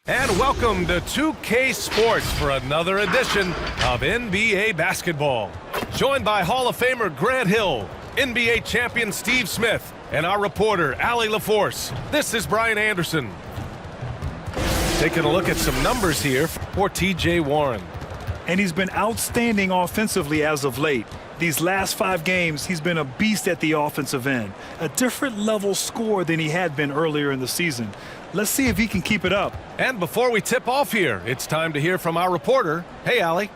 And welcome to 2K Sports for another edition of NBA basketball. Joined by Hall of Famer Grant Hill, NBA champion Steve Smith, and our reporter Allie LaForce. This is Brian Anderson. Taking a look at some numbers here for TJ Warren. And he's been outstanding offensively as of late. These last 5 games, he's been a beast at the offensive end. A different level score than he had been earlier in the season. Let's see if he can keep it up. And before we tip off here, it's time to hear from our reporter. Hey, Allie.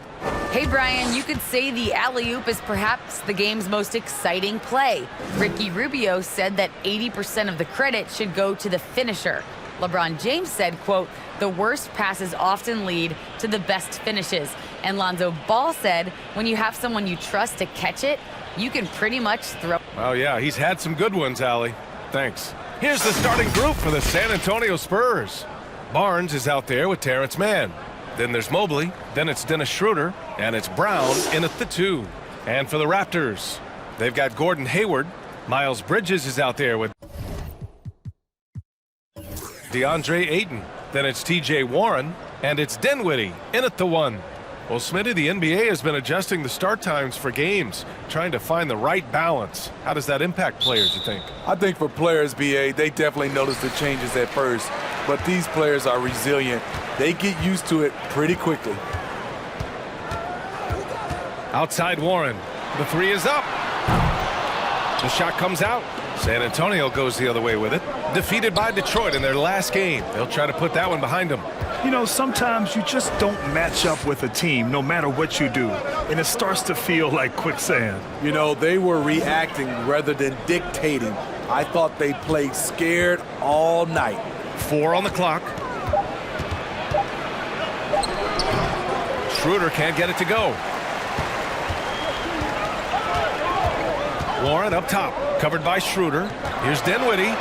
Hey, Brian, you could say the alley-oop is perhaps the game's most exciting play. Ricky Rubio said that 80% of the credit should go to the finisher. LeBron James said, quote, "The worst passes often lead to the best finishes." And Lonzo Ball said, when you have someone you trust to catch it, you can pretty much throw. Oh, yeah, he's had some good ones, Allie. Thanks. Here's the starting group for the San Antonio Spurs. Barnes is out there with Terrence Mann. Then there's Mobley. Then it's Dennis Schroeder. And it's Brown in at the 2. And for the Raptors, they've got Gordon Hayward. Miles Bridges is out there with DeAndre Ayton. Then it's TJ Warren. And it's Dinwiddie in at the 1. Well, Smitty, the NBA has been adjusting the start times for games, trying to find the right balance. How does that impact players, you think? I think for players, BA, they definitely notice the changes at first. But these players are resilient. They get used to it pretty quickly. Outside Warren. The 3 is up. The shot comes out. San Antonio goes the other way with it. Defeated by Detroit in their last game. They'll try to put that one behind them. You know, sometimes you just don't match up with a team no matter what you do, and it starts to feel like quicksand. You know, they were reacting rather than dictating. I thought they played scared all night. 4 on the clock. Schroeder can't get it to go. Warren up top, covered by Schroeder. Here's Dinwiddie.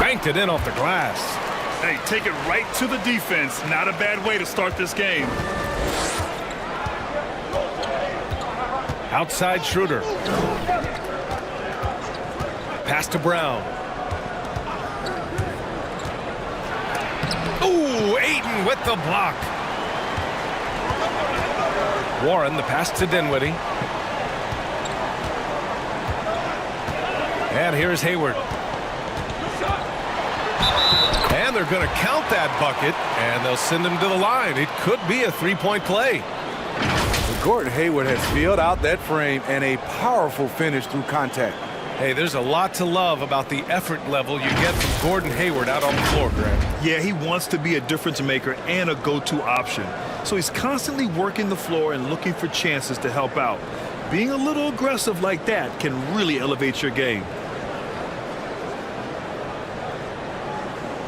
Banked it in off the glass. Hey, take it right to the defense. Not a bad way to start this game. Outside Schroeder. Pass to Brown. Ooh, Ayton with the block. Warren, the pass to Dinwiddie. And here's Hayward. And they're going to count that bucket, and they'll send him to the line. It could be a 3-point play. Gordon Hayward has filled out that frame and a powerful finish through contact. Hey, there's a lot to love about the effort level you get from Gordon Hayward out on the floor, Grant. Yeah, he wants to be a difference maker and a go-to option. So he's constantly working the floor and looking for chances to help out. Being a little aggressive like that can really elevate your game.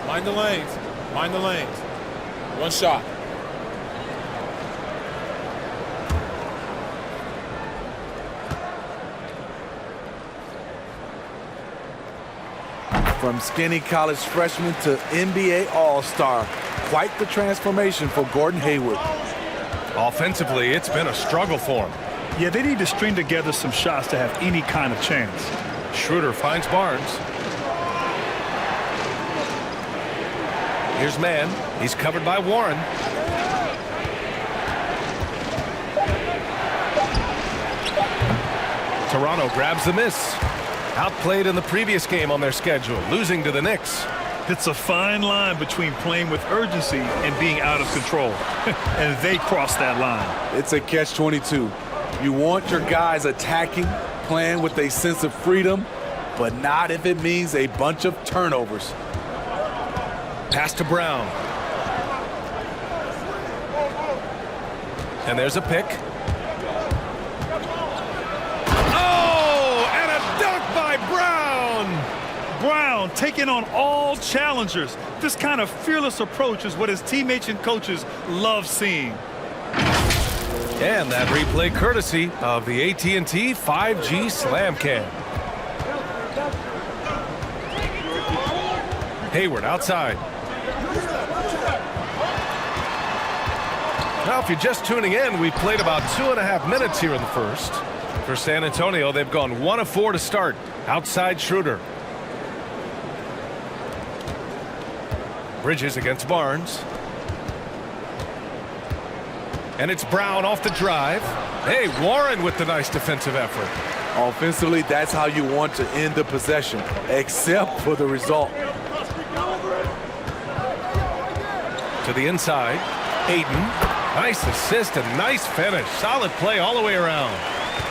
Mind the lanes. Mind the lanes. One shot. From skinny college freshman to NBA All-Star. Quite the transformation for Gordon Hayward. Offensively, it's been a struggle for him. Yeah, they need to string together some shots to have any kind of chance. Schroeder finds Barnes. Here's Mann. He's covered by Warren. Toronto grabs the miss. Outplayed in the previous game on their schedule, losing to the Knicks. It's a fine line between playing with urgency and being out of control. And they cross that line. It's a catch-22. You want your guys attacking, playing with a sense of freedom, but not if it means a bunch of turnovers. Pass to Brown. And there's a pick. Oh, and a dunk by Brown. Brown taking on all challengers. This kind of fearless approach is what his teammates and coaches love seeing. And that replay courtesy of the AT&T 5G Slam Cam. Hayward outside. Now, if you're just tuning in, we played about 2.5 minutes here in the first. For San Antonio, they've gone 1 of 4 to start. Outside Schroeder. Bridges against Barnes. And it's Brown off the drive. Hey, Warren with the nice defensive effort. Offensively, that's how you want to end the possession, except for the result. To the inside, Ayton. Nice assist and nice finish. Solid play all the way around.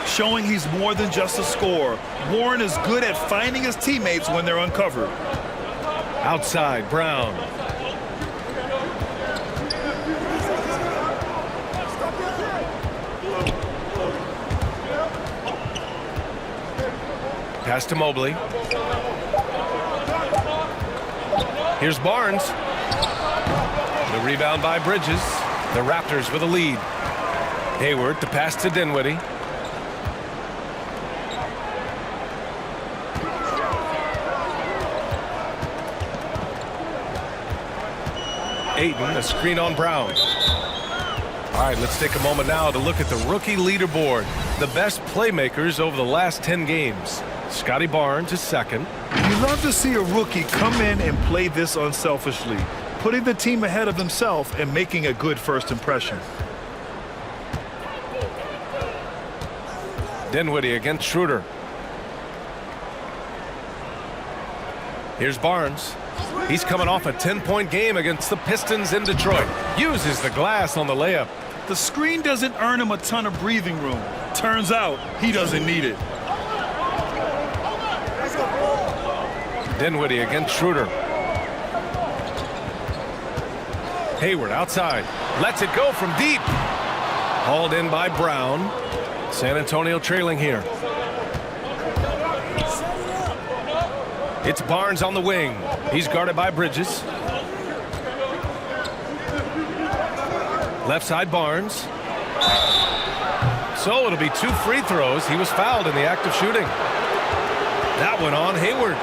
Showing he's more than just a scorer. Warren is good at finding his teammates when they're uncovered. Outside, Brown. Pass to Mobley. Here's Barnes. The rebound by Bridges. The Raptors with a lead. Hayward to pass to Dinwiddie. Ayton, a screen on Brown. All right, let's take a moment now to look at the rookie leaderboard. The best playmakers over the last 10 games. Scotty Barnes is second. You love to see a rookie come in and play this unselfishly, putting the team ahead of himself and making a good first impression. Dinwiddie against Schroeder. Here's Barnes. He's coming off a 10-point game against the Pistons in Detroit. Uses the glass on the layup. The screen doesn't earn him a ton of breathing room. Turns out he doesn't need it. Dinwiddie against Schroeder. Hayward outside. Lets it go from deep. Hauled in by Brown. San Antonio trailing here. It's Barnes on the wing. He's guarded by Bridges. Left side Barnes. So it'll be 2 free throws. He was fouled in the act of shooting. That one on Hayward.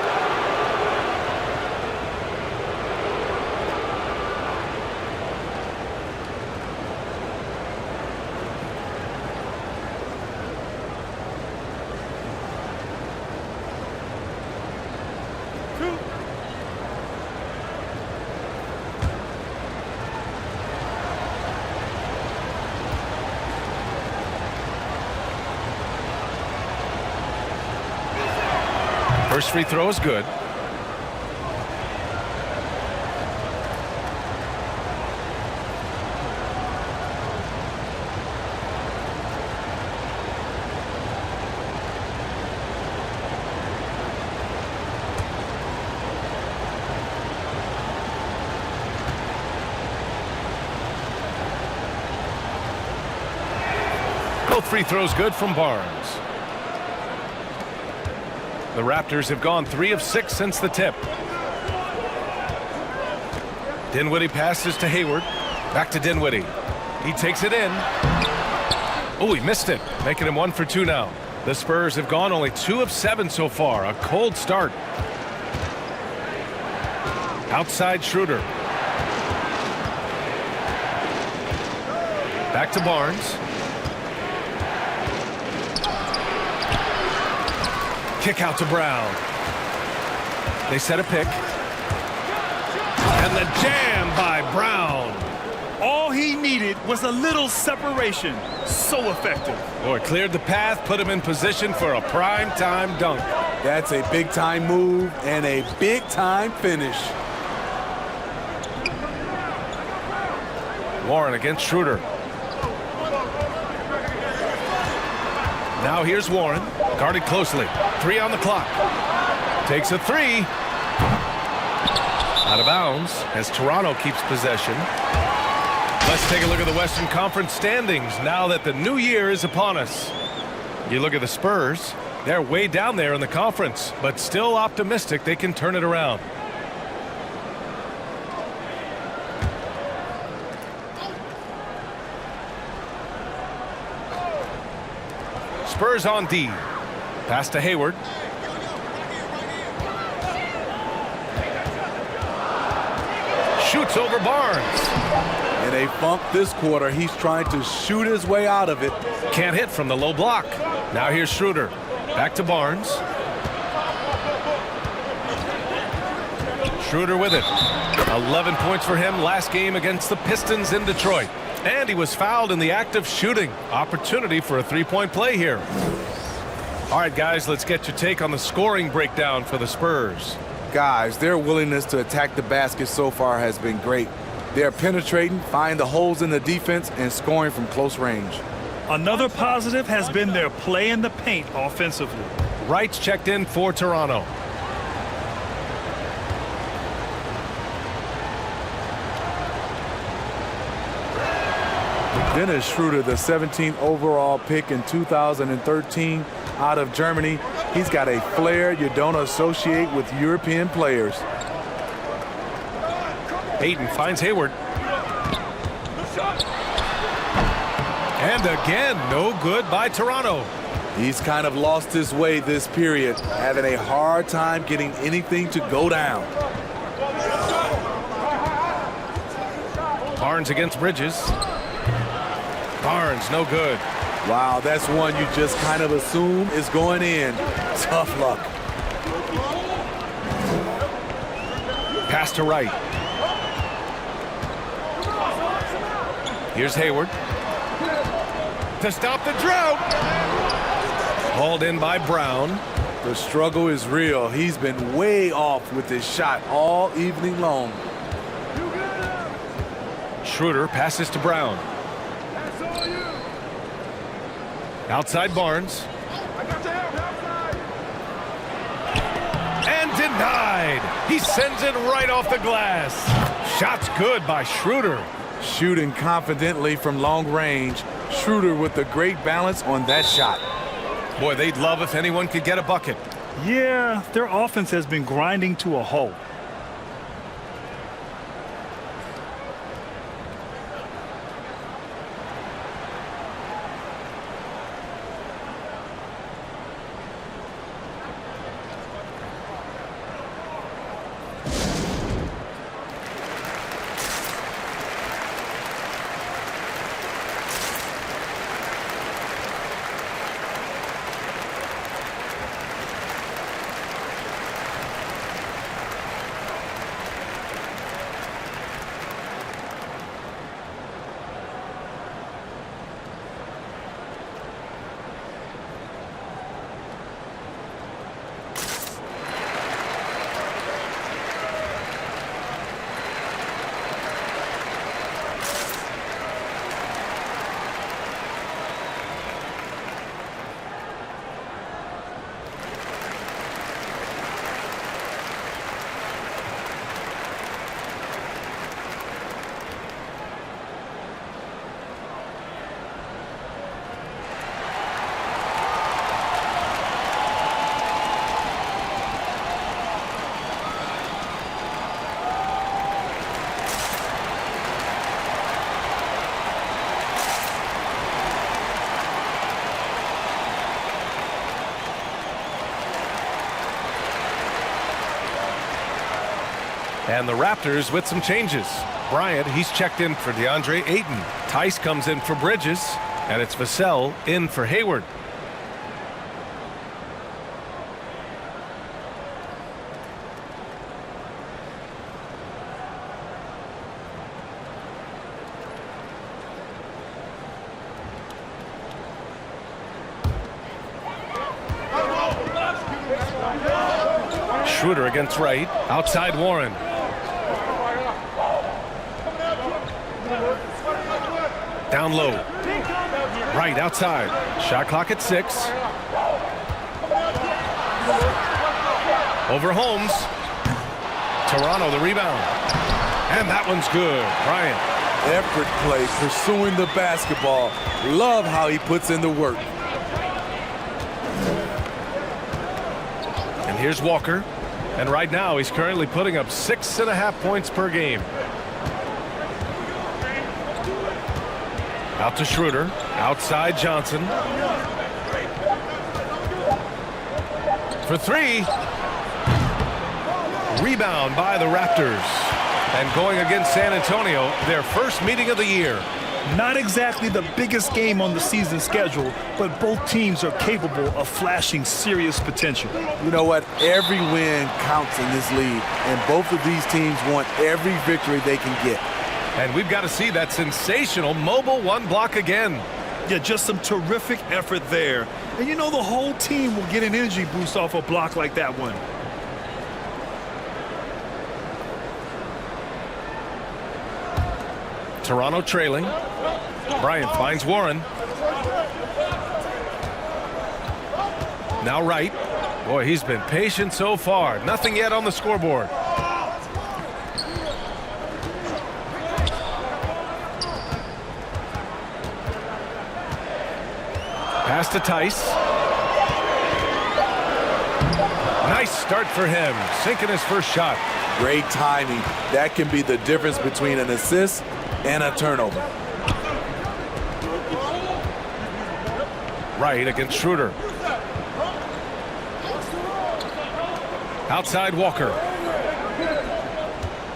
First free throw is good. Both free throws good from Barnes. The Raptors have gone 3 of 6 since the tip. Dinwiddie passes to Hayward. Back to Dinwiddie. He takes it in. Oh, he missed it, making him 1 for 2 now. The Spurs have gone only 2 of 7 so far. A cold start. Outside Schroeder. Back to Barnes. Kick out to Brown. They set a pick. And the jam by Brown. All he needed was a little separation. So effective. Boy, cleared the path, put him in position for a prime-time dunk. That's a big-time move and a big-time finish. Warren against Schroeder. Now here's Warren, guarded closely. 3 on the clock. Takes a 3. Out of bounds as Toronto keeps possession. Let's take a look at the Western Conference standings now that the new year is upon us. You look at the Spurs, they're way down there in the conference, but still optimistic they can turn it around. Spurs on D. Pass to Hayward. Shoots over Barnes. In a funk this quarter, he's trying to shoot his way out of it. Can't hit from the low block. Now here's Schroeder. Back to Barnes. Schroeder with it. 11 points for him last game against the Pistons in Detroit. And he was fouled in the act of shooting. Opportunity for a three-point play here. All right, guys, let's get your take on the scoring breakdown for the Spurs. Guys, their willingness to attack the basket so far has been great. They're penetrating, finding the holes in the defense, and scoring from close range. Another positive has been their play in the paint offensively. Wright's checked in for Toronto. Dennis Schroeder, the 17th overall pick in 2013 out of Germany. He's got a flair you don't associate with European players. Ayton finds Hayward. And again, no good by Toronto. He's kind of lost his way this period, having a hard time getting anything to go down. Barnes against Bridges. Barnes, no good. Wow, that's one you just kind of assume is going in. Tough luck. Pass to Wright. Here's Hayward. To stop the drought. Hauled in by Brown. The struggle is real. He's been way off with his shot all evening long. Schroeder passes to Brown. Outside Barnes. And denied. He sends it right off the glass. Shot's good by Schroeder. Shooting confidently from long range. Schroeder with a great balance on that shot. Boy, they'd love if anyone could get a bucket. Yeah, their offense has been grinding to a halt. And the Raptors with some changes. Bryant, he's checked in for DeAndre Ayton. Tice comes in for Bridges. And it's Vassell in for Hayward. Schroeder against Wright. Outside Warren. Down low. Wright outside. Shot clock at 6. Over Holmes. Toronto the rebound. And that one's good. Bryant. Effort play, pursuing the basketball. Love how he puts in the work. And here's Walker. And right now he's currently putting up 6.5 points per game. Out to Schroeder. Outside Johnson. For 3. Rebound by the Raptors. And going against San Antonio, their first meeting of the year. Not exactly the biggest game on the season schedule, but both teams are capable of flashing serious potential. You know what? Every win counts in this league, and both of these teams want every victory they can get. And we've got to see that sensational mobile one block again. Yeah, just some terrific effort there. And you know the whole team will get an energy boost off a block like that one. Toronto trailing. Bryant finds Warren. Now Wright. Boy, he's been patient so far. Nothing yet on the scoreboard. Pass to Tice. Nice start for him. Sinking his first shot. Great timing. That can be the difference between an assist and a turnover. Wright against Schroeder. Outside Walker.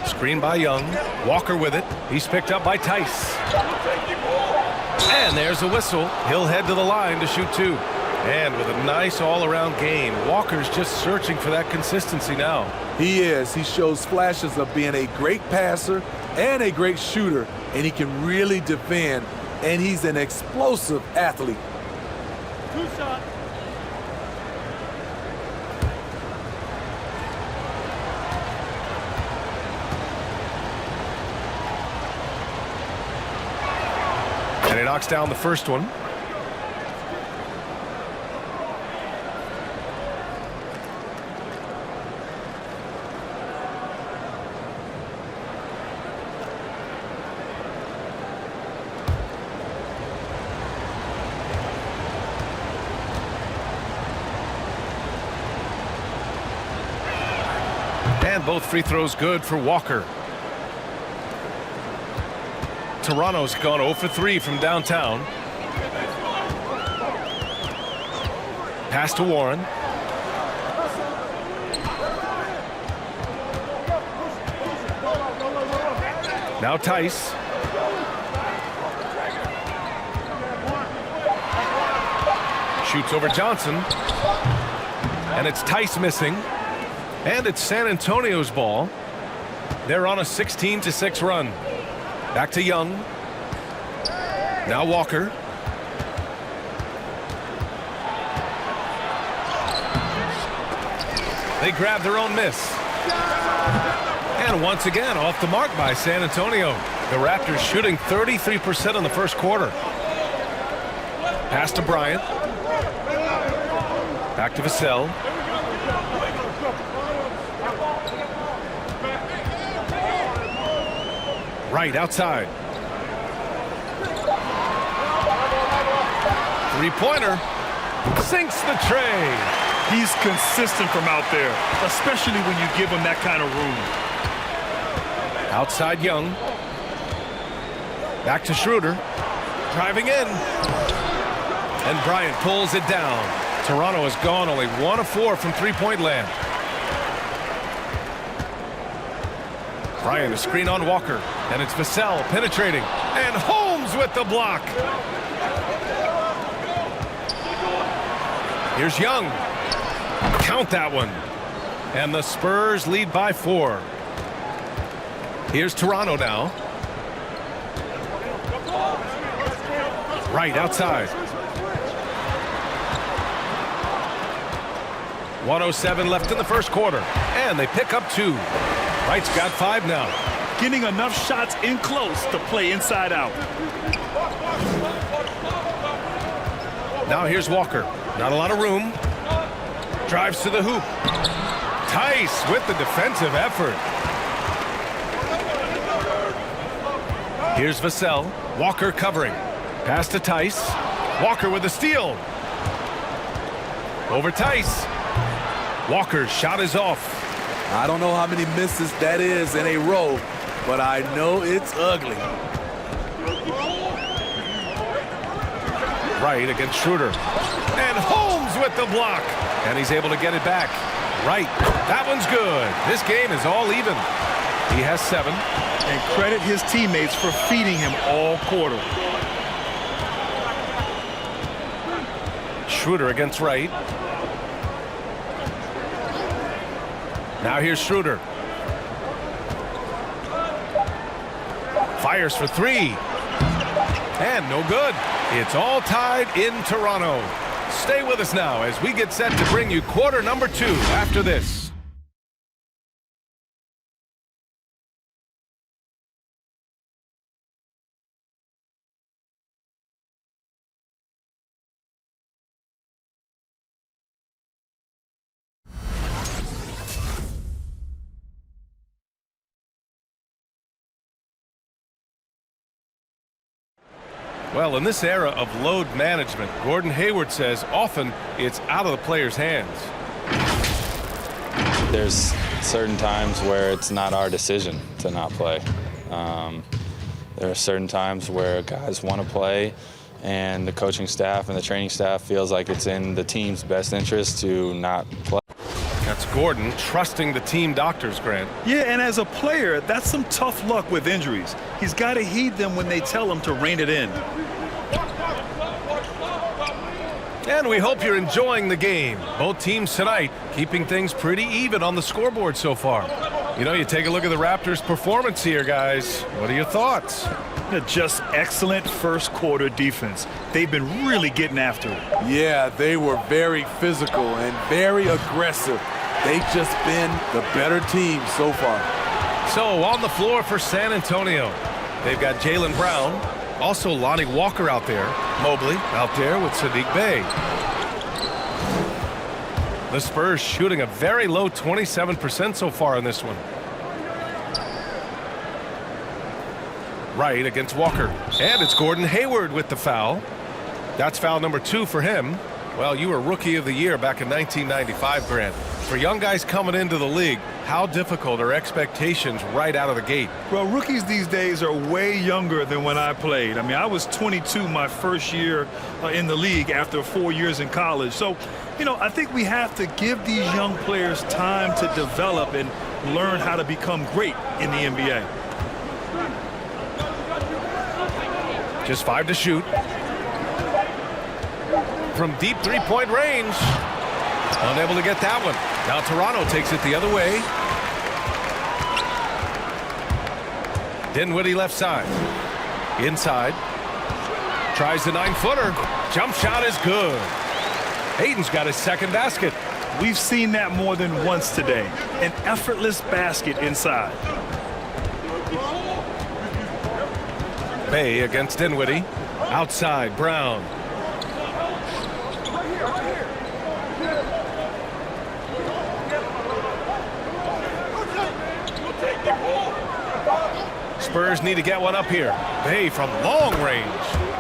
Screen by Young. Walker with it. He's picked up by Tice. And there's a whistle. He'll head to the line to shoot two. And with a nice all-around game, Walker's just searching for that consistency now. He is. He shows flashes of being a great passer and a great shooter, and he can really defend, and he's an explosive athlete. Two shots. And he knocks down the first one. And both free throws good for Walker. Toronto's gone 0 for 3 from downtown. Pass to Warren. Now Tice. Shoots over Johnson. And it's Tice missing. And it's San Antonio's ball. They're on a 16-6 run. Back to Young. Now Walker. They grab their own miss. And once again, off the mark by San Antonio. The Raptors shooting 33% in the first quarter. Pass to Bryant. Back to Vassell. Right outside. Three-pointer. Sinks the tray. He's consistent from out there, especially when you give him that kind of room. Outside Young. Back to Schroeder. Driving in. And Bryant pulls it down. Toronto has gone only 1 of 4 from three-point land. Bryant a screen on Walker. And it's Vassell penetrating. And Holmes with the block. Here's Young. Count that one. And the Spurs lead by 4. Here's Toronto now. Right outside. 1:07 left in the first quarter. And they pick up 2. Wright's got 5 now. Getting enough shots in close to play inside out. Now here's Walker. Not a lot of room. Drives to the hoop. Tice with the defensive effort. Here's Vassell. Walker covering. Pass to Tice. Walker with the steal. Over Tice. Walker's shot is off. I don't know how many misses that is in a row, but I know it's ugly. Wright against Schroeder. And Holmes with the block. And he's able to get it back. Wright. That one's good. This game is all even. He has 7. And credit his teammates for feeding him all quarter. Schroeder against Wright. Now here's Schroeder. Fires for three. And no good. It's all tied in Toronto. Stay with us now as we get set to bring you quarter number 2 after this. Well, in this era of load management, Gordon Hayward says often it's out of the player's hands. There's certain times where it's not our decision to not play. There are certain times where guys want to play, and the coaching staff and the training staff feels like it's in the team's best interest to not play. That's Gordon trusting the team doctors, Grant. Yeah, and as a player, that's some tough luck with injuries. He's got to heed them when they tell him to rein it in. And we hope you're enjoying the game. Both teams tonight keeping things pretty even on the scoreboard so far. You know, you take a look at the Raptors' performance here, guys. What are your thoughts? Just excellent first quarter defense. They've been really getting after it. Yeah, they were very physical and very aggressive. They've just been the better team so far. So on the floor for San Antonio, they've got Jaylen Brown, also Lonnie Walker out there, Mobley out there with Sadiq Bey. The Spurs shooting a very low 27% so far in this one. Right against Walker. And it's Gordon Hayward with the foul. That's foul number 2 for him. Well, you were Rookie of the Year back in 1995, Grant. For young guys coming into the league, how difficult are expectations right out of the gate? Well, rookies these days are way younger than when I played. I mean, I was 22 my first year in the league after 4 years in college. So, you know, I think we have to give these young players time to develop and learn how to become great in the NBA. Just 5 to shoot. From deep three-point range. Unable to get that one. Now Toronto takes it the other way. Dinwiddie left side. Inside. Tries the 9-footer. Jump shot is good. Hayden's got his second basket. We've seen that more than once today. An effortless basket inside. Bey against Dinwiddie. Outside, Brown. Spurs need to get one up here. Bey from long range.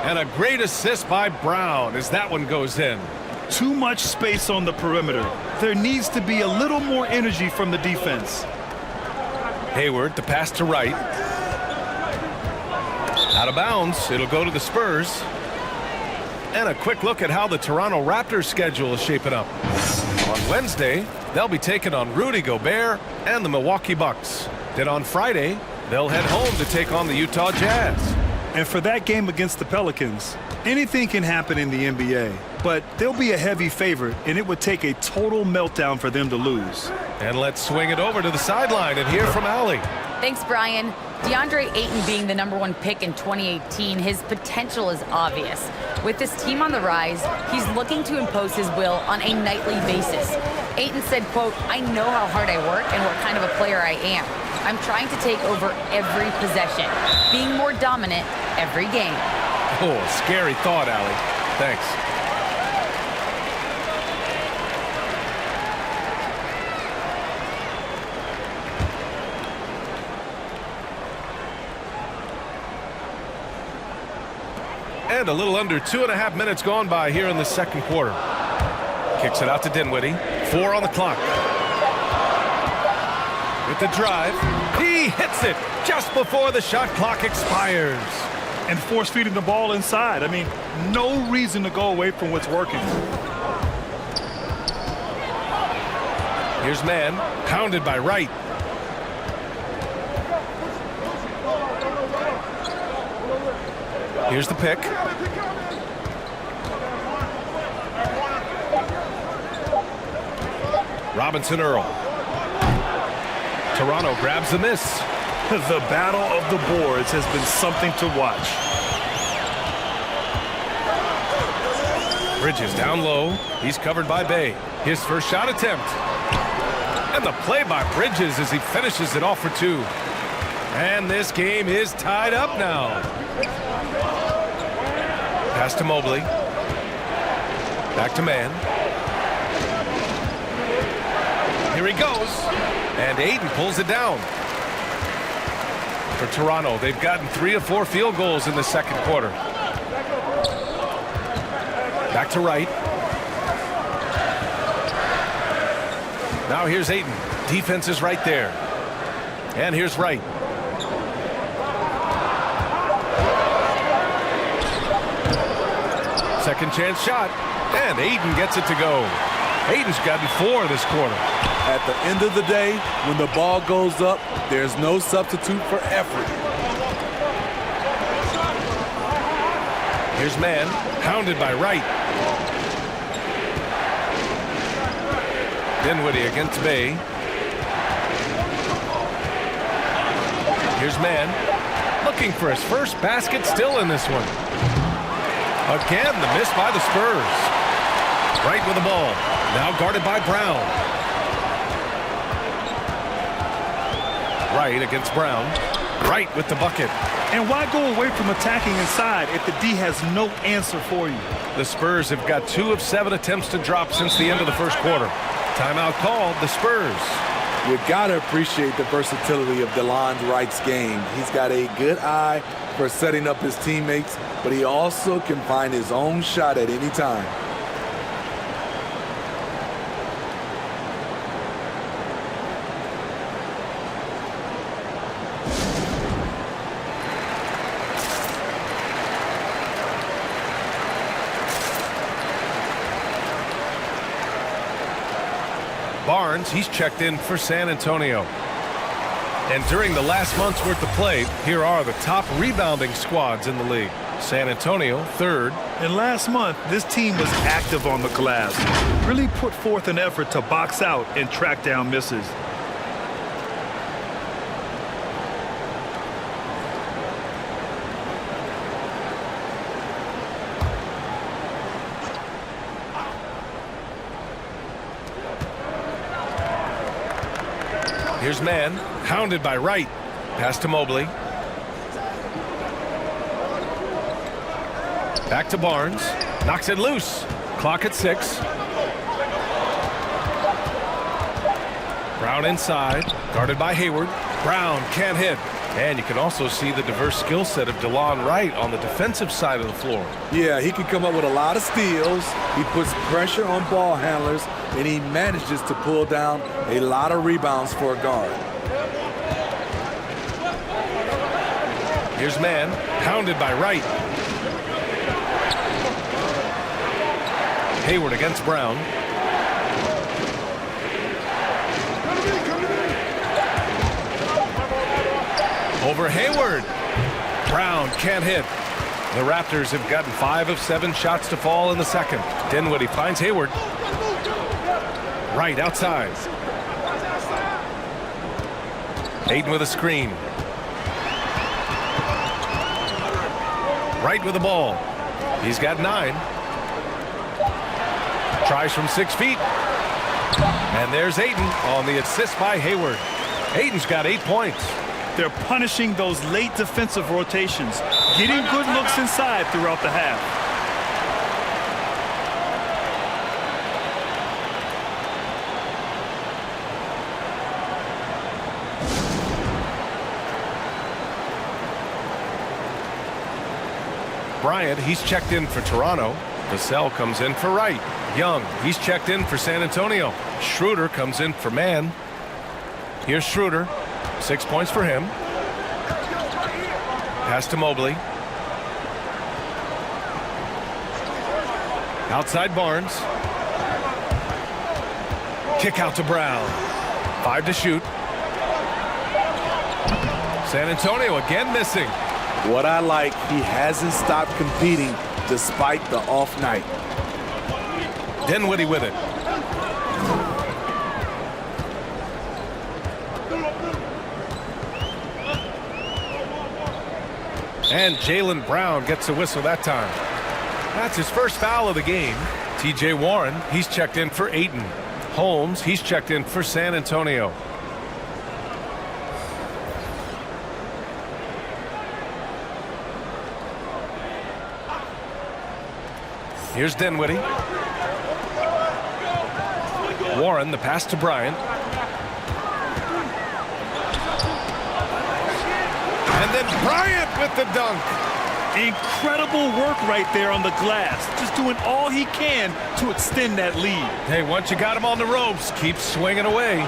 And a great assist by Brown as that one goes in. Too much space on the perimeter. There needs to be a little more energy from the defense. Hayward, the pass to right. Out of bounds. It'll go to the Spurs. And a quick look at how the Toronto Raptors schedule is shaping up. On Wednesday, they'll be taking on Rudy Gobert and the Milwaukee Bucks. Then on Friday, they'll head home to take on the Utah Jazz. And for that game against the Pelicans, anything can happen in the NBA. But they'll be a heavy favorite, and it would take a total meltdown for them to lose. And let's swing it over to the sideline and hear from Allie. Thanks, Brian. DeAndre Ayton being the #1 pick in 2018, his potential is obvious. With this team on the rise, he's looking to impose his will on a nightly basis. Ayton said, quote, "I know how hard I work and what kind of a player I am. I'm trying to take over every possession, being more dominant every game." Oh, scary thought, Allie. Thanks. And a little under 2.5 minutes gone by here in the second quarter. Kicks it out to Dinwiddie. 4 on the clock. With the drive, he hits it just before the shot clock expires. And force feeding the ball inside. I mean, no reason to go away from what's working. Here's man, pounded by Wright. Here's the pick. Robinson Earl. Toronto grabs the miss. The battle of the boards has been something to watch. Bridges down low. He's covered by Bay. His first shot attempt. And the play by Bridges as he finishes it off for two. And this game is tied up now. Pass to Mobley. Back to man. Here he goes. And Ayton pulls it down. For Toronto, they've gotten 3 of 4 field goals in the second quarter. Back to Wright. Now here's Ayton. Defense is right there. And here's Wright. Second chance shot. And Ayton gets it to go. Ayton's gotten 4 this quarter. At the end of the day, when the ball goes up, there's no substitute for effort. Here's man, hounded by Wright. Dinwiddie against Bay. Here's man, looking for his first basket, still in this one. Again, the miss by the Spurs. Wright with the ball, now guarded by Brown. Wright against Brown. Wright with the bucket. And why go away from attacking inside if the D has no answer for you? The Spurs have got 2 of 7 attempts to drop since the end of the first quarter. Timeout called, the Spurs. You gotta appreciate the versatility of DeLon Wright's game. He's got a good eye for setting up his teammates, but he also can find his own shot at any time. Barnes, he's checked in for San Antonio. And during the last month's worth of play, here are the top rebounding squads in the league. San Antonio, 3rd. And last month, this team was active on the glass. Really put forth an effort to box out and track down misses. Here's man, hounded by Wright. Pass to Mobley. Back to Barnes. Knocks it loose. Clock at 6. Brown inside. Guarded by Hayward. Brown can't hit. And you can also see the diverse skill set of DeLon Wright on the defensive side of the floor. Yeah, he can come up with a lot of steals. He puts pressure on ball handlers, and he manages to pull down a lot of rebounds for a guard. Here's man, hounded by Wright. Hayward against Brown. Over Hayward. Brown can't hit. The Raptors have gotten 5 of 7 shots to fall in the second. Dinwiddie finds Hayward. Wright outside. Ayton with a screen. Wright with the ball. He's got 9. Tries from 6 feet. And there's Ayton on the assist by Hayward. Ayton's got 8 points. They're punishing those late defensive rotations, getting good looks inside throughout the half. Bryant, he's checked in for Toronto. Vassell comes in for Wright. Young, he's checked in for San Antonio. Schroeder comes in for man. Here's Schroeder. 6 points for him. Pass to Mobley. Outside Barnes. Kick out to Brown. 5 to shoot. San Antonio again missing. What I like, he hasn't stopped competing despite the off night. Dinwiddie with it. And Jaylen Brown gets a whistle that time. That's his first foul of the game. TJ Warren, he's checked in for Ayton. Holmes, he's checked in for San Antonio. Here's Dinwiddie. Warren, the pass to Bryant. And then Bryant with the dunk. Incredible work right there on the glass. Just doing all he can to extend that lead. Hey, once you got him on the ropes, keep swinging away.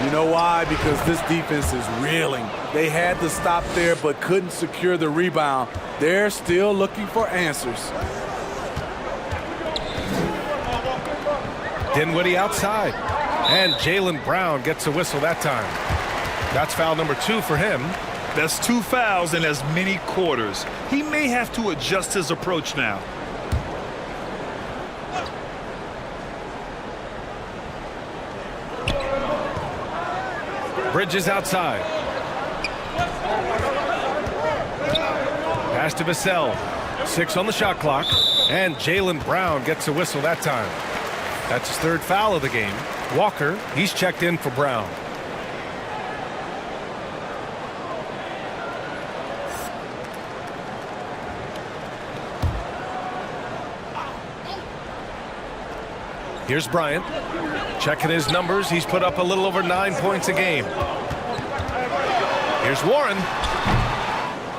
You know why? Because this defense is reeling. They had to stop there but couldn't secure the rebound. They're still looking for answers. Dinwiddie outside. And Jaylen Brown gets a whistle that time. That's foul number 2 for him. That's 2 fouls in as many quarters. He may have to adjust his approach now. Bridges outside. Pass to Vassell. 6 on the shot clock. And Jaylen Brown gets a whistle that time. That's his 3rd foul of the game. Walker, he's checked in for Brown. Here's Bryant. Checking his numbers. He's put up a little over 9 points a game. Here's Warren.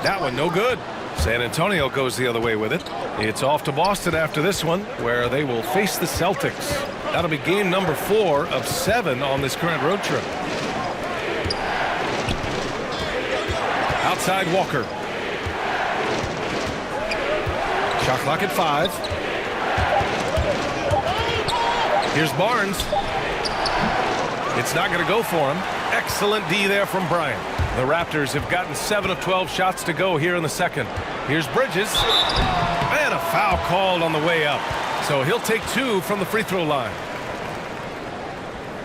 That one no good. San Antonio goes the other way with it. It's off to Boston after this one, where they will face the Celtics. That'll be game number 4 of 7 on this current road trip. Outside Walker. Shot clock at 5. Here's Barnes. It's not going to go for him. Excellent D there from Bryant. The Raptors have gotten 7 of 12 shots to go here in the second. Here's Bridges. And a foul called on the way up. So he'll take 2 from the free throw line.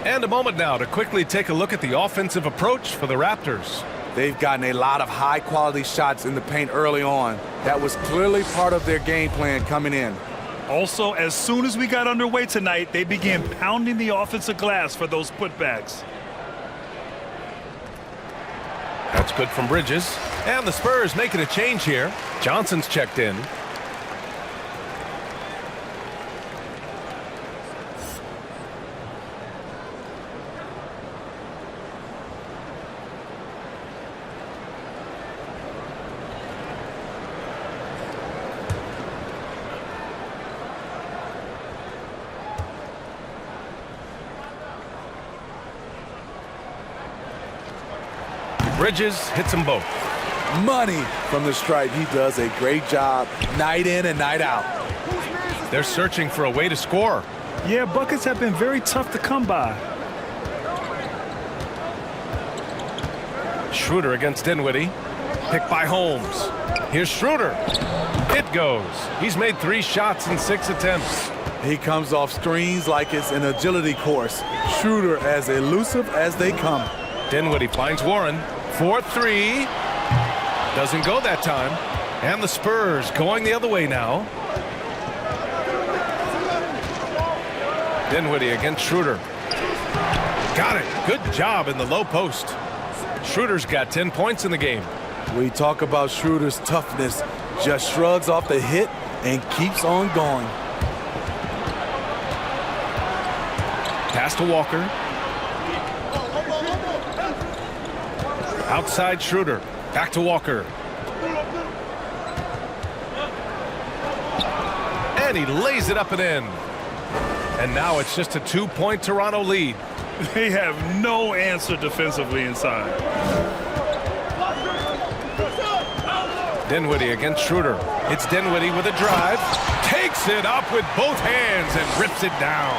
And a moment now to quickly take a look at the offensive approach for the Raptors. They've gotten a lot of high-quality shots in the paint early on. That was clearly part of their game plan coming in. Also, as soon as we got underway tonight, they began pounding the offensive glass for those putbacks. That's good from Bridges. And the Spurs making a change here. Johnson's checked in. Bridges hits them both. Money from the stripe. He does a great job night in and night out. They're searching for a way to score. Yeah, buckets have been very tough to come by. Schroeder against Dinwiddie. Picked by Holmes. Here's Schroeder. It goes. He's made 3 shots in 6 attempts. He comes off screens like it's an agility course. Schroeder as elusive as they come. Dinwiddie finds Warren. 4-3. Doesn't go that time. And the Spurs going the other way now. Dinwiddie against Schroeder. Got it. Good job in the low post. Schroeder's got 10 points in the game. We talk about Schroeder's toughness. Just shrugs off the hit and keeps on going. Pass to Walker. Outside Schroeder. Back to Walker. And he lays it up and in. And now it's just a 2-point Toronto lead. They have no answer defensively inside. Dinwiddie against Schroeder. It's Dinwiddie with a drive. Takes it up with both hands and rips it down.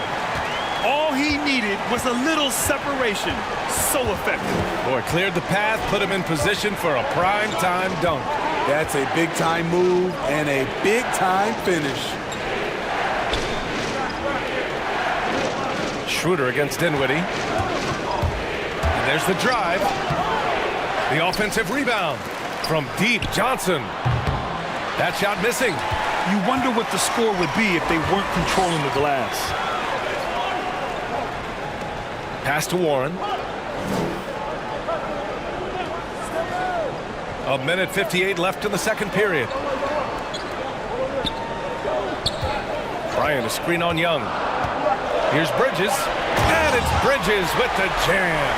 All he needed was a little separation. So effective. Boy, cleared the path, put him in position for a prime-time dunk. That's a big-time move and a big-time finish. Schroeder against Dinwiddie. And there's the drive. The offensive rebound from deep. Johnson That shot missing. You wonder what the score would be if they weren't controlling the glass. Pass to Warren. A minute 58 left in the second period. Bryant, a screen on Young. Here's Bridges. And it's Bridges with the jam.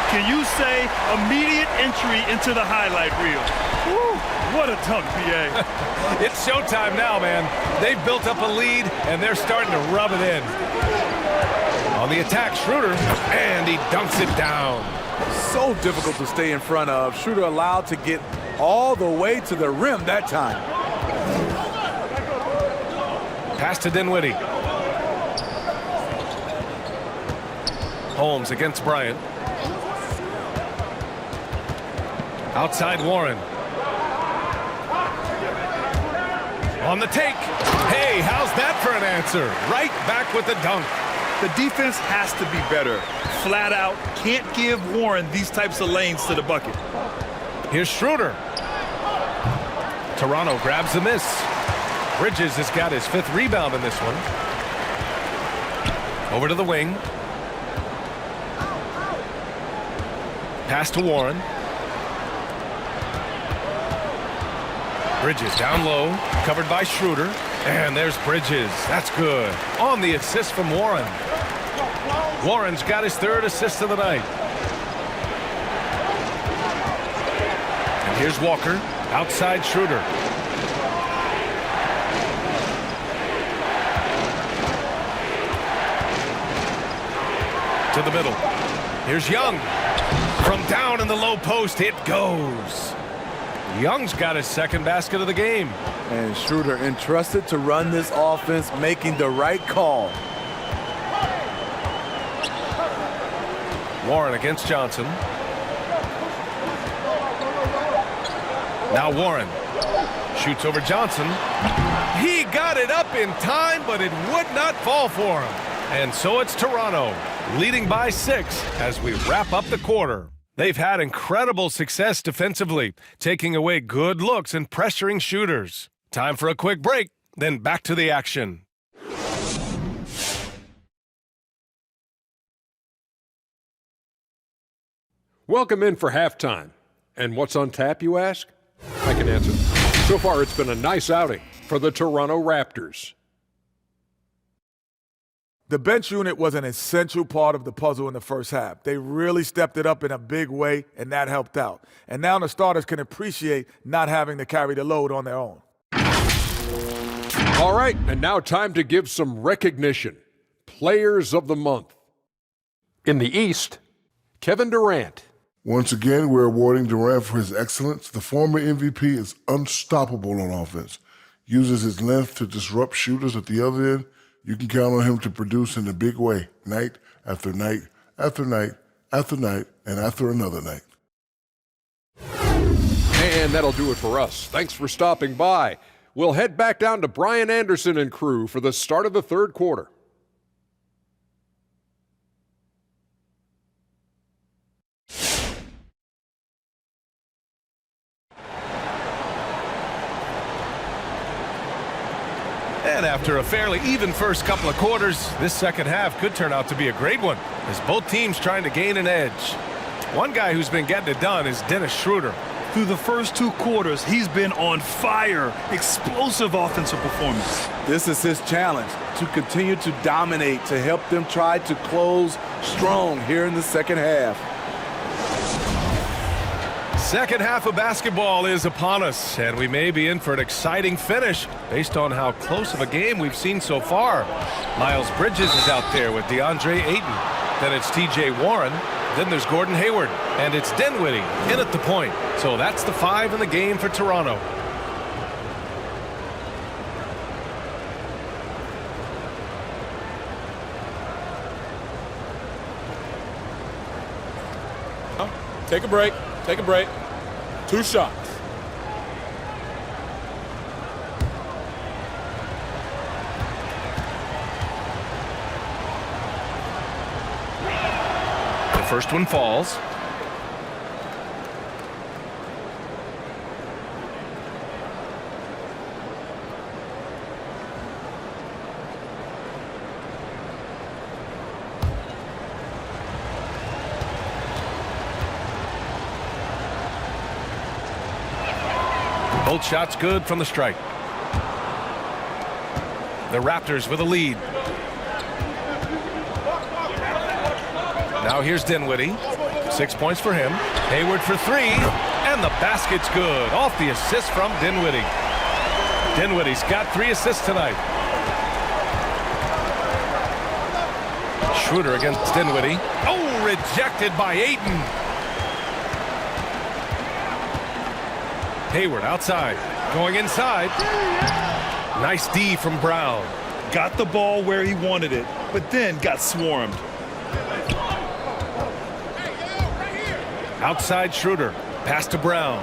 Can you say immediate entry into the highlight reel? Woo, what a dunk, PA. It's showtime now, man. They've built up a lead, and they're starting to rub it in. On the attack, Schroeder, and he dunks it down. So difficult to stay in front of. Schroeder allowed to get all the way to the rim that time. Pass to Dinwiddie. Holmes against Bryant. Outside Warren. On the take. Hey, how's that for an answer? Right back with the dunk. The defense has to be better. Flat out, can't give Warren these types of lanes to the bucket. Here's Schroeder. Toronto grabs the miss. Bridges has got his 5th rebound in this one. Over to the wing. Pass to Warren. Bridges down low, covered by Schroeder. And there's Bridges. That's good. On the assist from Warren. Warren's got his 3rd assist of the night. And here's Walker. Outside Schroeder. To the middle. Here's Young. From down in the low post, it goes. Young's got his 2nd basket of the game. And Schroeder entrusted to run this offense, making the right call. Warren against Johnson. Now Warren shoots over Johnson. He got it up in time, but it would not fall for him. And so it's Toronto, leading by 6 as we wrap up the quarter. They've had incredible success defensively, taking away good looks and pressuring shooters. Time for a quick break, then back to the action. Welcome in for halftime. And what's on tap, you ask? I can answer. So far, it's been a nice outing for the Toronto Raptors. The bench unit was an essential part of the puzzle in the first half. They really stepped it up in a big way, and that helped out. And now the starters can appreciate not having to carry the load on their own. All right, and now time to give some recognition. Players of the Month. In the East, Kevin Durant. Once again, we're awarding Durant for his excellence. The former MVP is unstoppable on offense. Uses his length to disrupt shooters at the other end. You can count on him to produce in a big way, night after night after night after night and after another night. And that'll do it for us. Thanks for stopping by. We'll head back down to Brian Anderson and crew for the start of the 3rd quarter. And after a fairly even first couple of quarters, this second half could turn out to be a great one, as both teams trying to gain an edge. One guy who's been getting it done is Dennis Schroeder. Through the first 2 quarters, he's been on fire. Explosive offensive performance. This is his challenge, to continue to dominate, to help them try to close strong here in the second half. Second half of basketball is upon us, and we may be in for an exciting finish based on how close of a game we've seen so far. Miles Bridges is out there with DeAndre Ayton. Then it's T.J. Warren. Then there's Gordon Hayward. And it's Dinwiddie in at the point. So that's the 5 in the game for Toronto. Take a break. Take a break. 2 shots. The first one falls. Both shots good from the strike. The Raptors with a lead. Now here's Dinwiddie. 6 points for him. Hayward for three. And the basket's good. Off the assist from Dinwiddie. Dinwiddie's got 3 assists tonight. Schroeder against Dinwiddie. Oh, rejected by Ayton. Hayward outside. Going inside. Nice D from Brown. Got the ball where he wanted it, but then got swarmed. Outside Schroeder. Pass to Brown.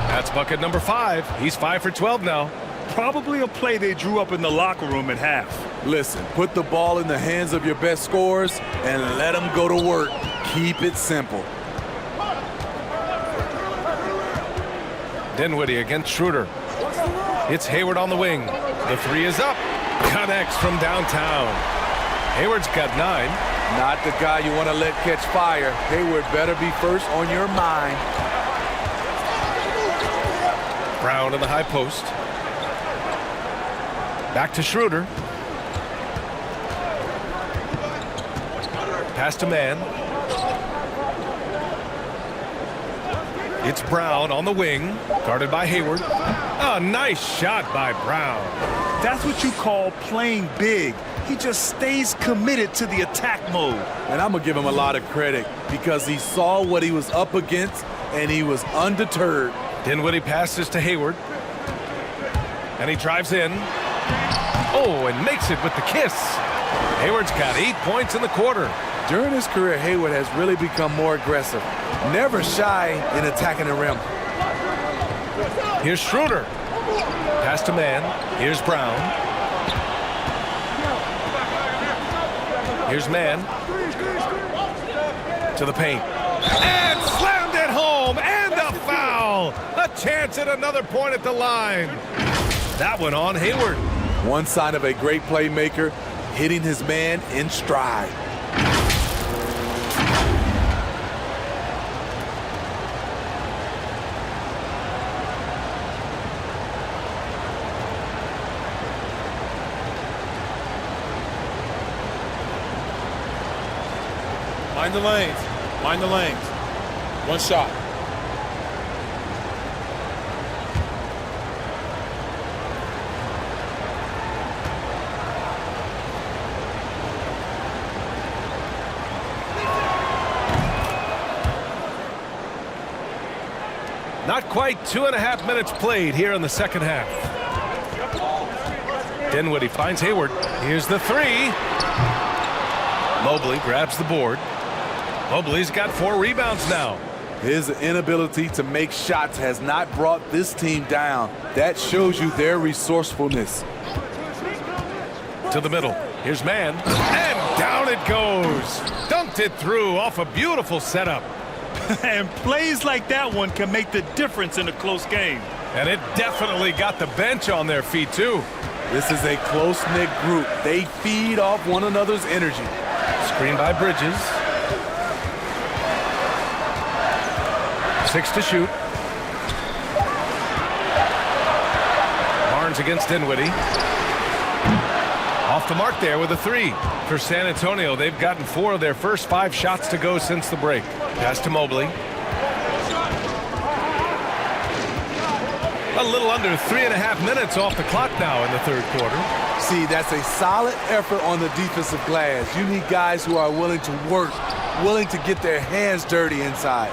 That's bucket number 5. He's 5 for 12 now. Probably a play they drew up in the locker room at half. Listen, put the ball in the hands of your best scorers and let them go to work. Keep it simple. Dinwiddie against Schroeder. It's Hayward on the wing. The 3 is up. Connects from downtown. Hayward's got 9. Not the guy you want to let catch fire. Hayward better be first on your mind. Brown in the high post. Back to Schroeder. Pass to man. It's Brown on the wing, guarded by Hayward. A nice shot by Brown. That's what you call playing big. He just stays committed to the attack mode. And I'm going to give him a lot of credit because he saw what he was up against and he was undeterred. Dinwiddie passes to Hayward. And he drives in. Oh, and makes it with the kiss. Hayward's got 8 points in the quarter. During his career, Hayward has really become more aggressive. Never shy in attacking the rim. Here's Schroeder. Pass to man. Here's Brown. Here's man. To the paint. And slammed it home. And a foul. A chance at another point at the line. That one on Hayward. One sign of a great playmaker, hitting his man in stride. Mind the lanes. Mind the lanes. One shot. Not quite 2.5 minutes played here in the second half. Dinwiddie finds Hayward. Here's the 3. Mobley grabs the board. Mobley's got 4 rebounds now. His inability to make shots has not brought this team down. That shows you their resourcefulness. To the middle. Here's man. And down it goes. Dunked it through off a beautiful setup. And plays like that one can make the difference in a close game. And it definitely got the bench on their feet, too. This is a close-knit group. They feed off one another's energy. Screen by Bridges. 6 to shoot. Barnes against Dinwiddie. Off the mark there with a 3. For San Antonio, they've gotten 4 of their first 5 shots to go since the break. Pass to Mobley. A little under 3.5 minutes off the clock now in the third quarter. See, that's a solid effort on the defensive glass. You need guys who are willing to work, willing to get their hands dirty inside.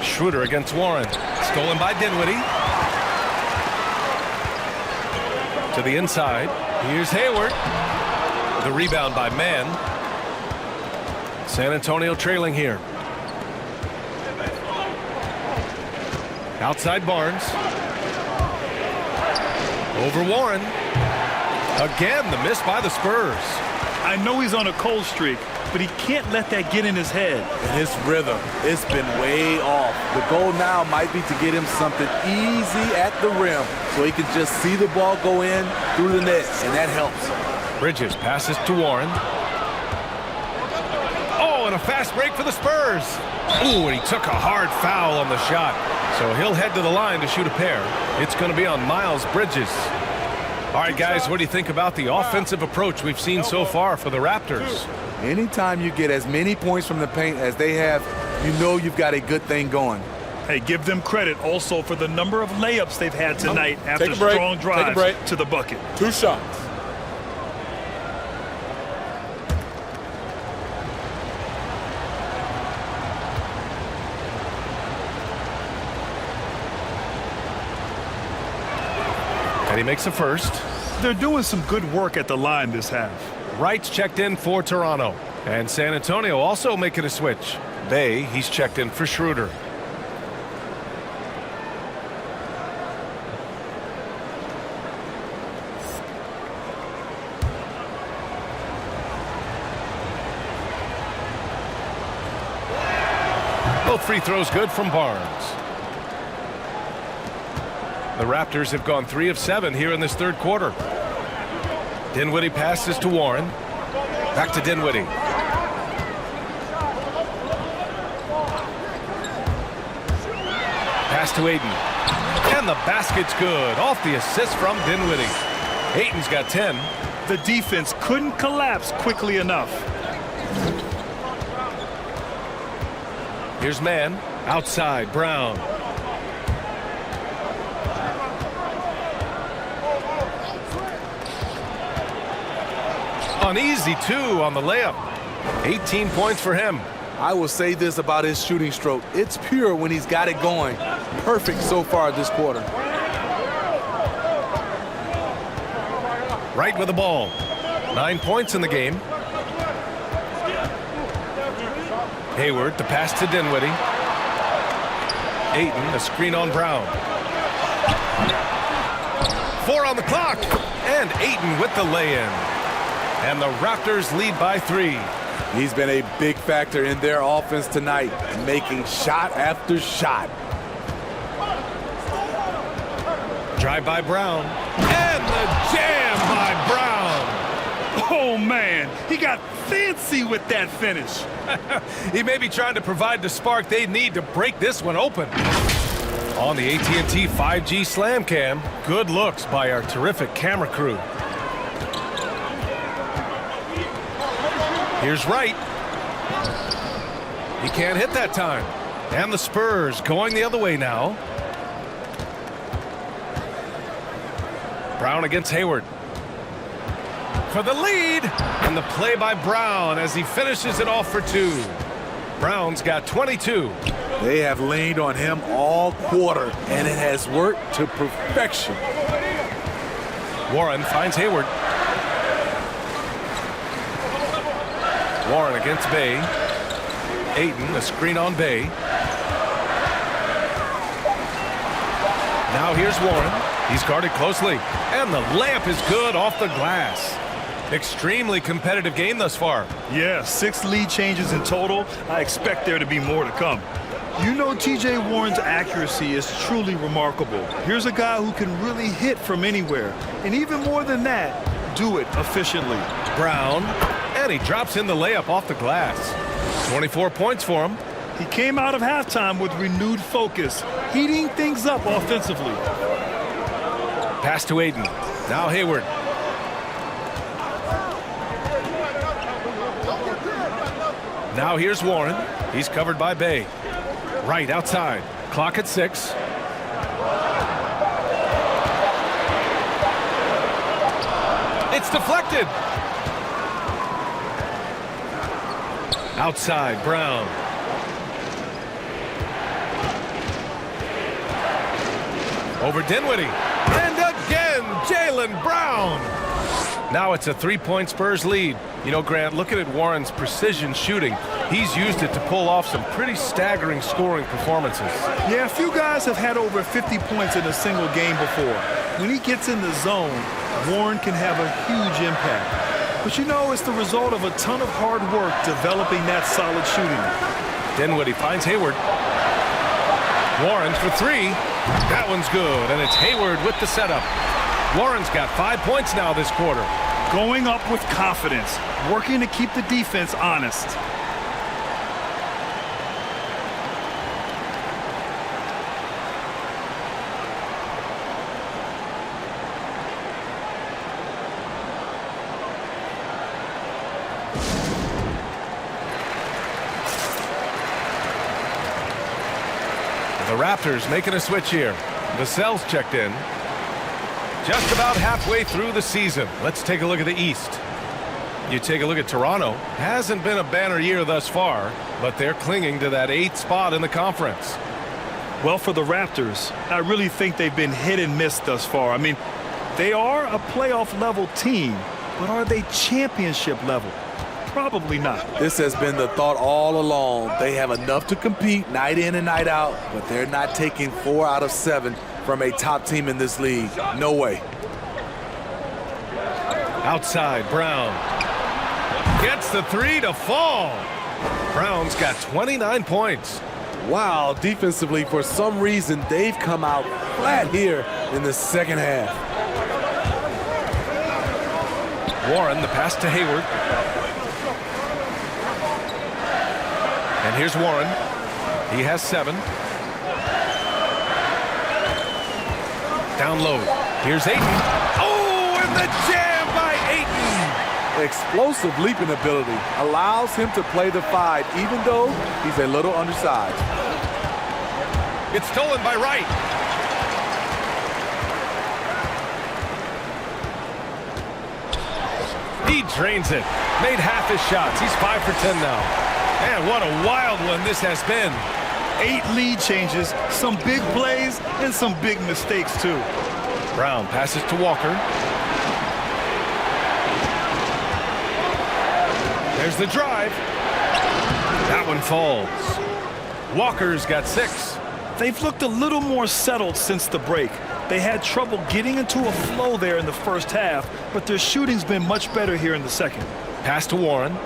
Schroeder against Warren. Stolen by Dinwiddie. To the inside. Here's Hayward. The rebound by Mann. San Antonio trailing here. Outside Barnes. Over Warren. Again, the miss by the Spurs. I know he's on a cold streak, but he can't let that get in his head. And his rhythm, it's been way off. The goal now might be to get him something easy at the rim so he can just see the ball go in through the net, and that helps. Bridges passes to Warren. Oh, and a fast break for the Spurs. Ooh, and he took a hard foul on the shot. So he'll head to the line to shoot a pair. It's going to be on Miles Bridges. All right, guys, what do you think about the offensive approach we've seen so far for the Raptors? Anytime you get as many points from the paint as they have, you know you've got a good thing going. Hey, give them credit also for the number of layups they've had tonight after strong drives to the bucket. 2 shots. And he makes a first. They're doing some good work at the line this half. Wright's checked in for Toronto. And San Antonio also making a switch. Bay, he's checked in for Schroeder. Both free throws good from Barnes. The Raptors have gone 3 of 7 here in this third quarter. Dinwiddie passes to Warren. Back to Dinwiddie. Pass to Ayton. And the basket's good. Off the assist from Dinwiddie. Ayton's got 10. The defense couldn't collapse quickly enough. Here's man. Outside, Brown. An easy 2 on the layup. 18 points for him. I will say this about his shooting stroke. It's pure when he's got it going. Perfect so far this quarter. Wright with the ball. 9 points in the game. Hayward, the pass to Dinwiddie. Ayton, a screen on Brown. 4 on the clock. And Ayton with the lay-in. And the Raptors lead by 3. He's been a big factor in their offense tonight, making shot after shot. Drive by Brown. And the jam by Brown. Oh, man, he got fancy with that finish. He may be trying to provide the spark they need to break this one open. On the AT&T 5G Slam Cam, good looks by our terrific camera crew. Here's Wright. He can't hit that time. And the Spurs going the other way now. Brown against Hayward. For the lead. And the play by Brown as he finishes it off for 2. Brown's got 22. They have leaned on him all quarter, and it has worked to perfection. Warren finds Hayward. Warren against Bay. Ayton, a screen on Bay. Now here's Warren. He's guarded closely. And the layup is good off the glass. Extremely competitive game thus far. Yeah, 6 lead changes in total. I expect there to be more to come. You know T.J. Warren's accuracy is truly remarkable. Here's a guy who can really hit from anywhere. And even more than that, do it efficiently. Brown. And he drops in the layup off the glass. 24 points for him. He came out of halftime with renewed focus, heating things up offensively. Pass to Ayton. Now Hayward. Now here's Warren. He's covered by Bay. Right outside. Clock at 6. It's deflected. Outside, Brown. Over Dinwiddie. And again, Jaylen Brown. Now it's a 3-point Spurs lead. You know, Grant, looking at Warren's precision shooting, he's used it to pull off some pretty staggering scoring performances. Yeah, a few guys have had over 50 points in a single game before. When he gets in the zone, Warren can have a huge impact. But you know, it's the result of a ton of hard work developing that solid shooting. Dinwiddie finds Hayward. Warren for 3. That one's good, and it's Hayward with the setup. Warren's got 5 points now this quarter. Going up with confidence, working to keep the defense honest. The Raptors making a switch here. Vassell's checked in. Just about halfway through the season. Let's take a look at the East. You take a look at Toronto. Hasn't been a banner year thus far, but they're clinging to that 8th spot in the conference. Well, for the Raptors, I really think they've been hit and miss thus far. I mean, they are a playoff-level team, but are they championship level? Probably not. This has been the thought all along. They have enough to compete night in and night out, but they're not taking 4 out of 7 from a top team in this league. No way. Outside, Brown. Gets the 3 to fall. Brown's got 29 points. Wow, defensively, for some reason, they've come out flat here in the second half. Warren, the pass to Hayward. And here's Warren. He has 7. Down low. Here's Ayton. Oh, and the jam by Ayton. Explosive leaping ability allows him to play the 5, even though he's a little undersized. It's stolen by Wright. He drains it. Made half his shots. He's 5 for 10 now. Man, what a wild one this has been. 8 lead changes, some big plays, and some big mistakes, too. Brown passes to Walker. There's the drive. That one falls. Walker's got 6. They've looked a little more settled since the break. They had trouble getting into a flow there in the first half, but their shooting's been much better here in the second. Pass to Warren.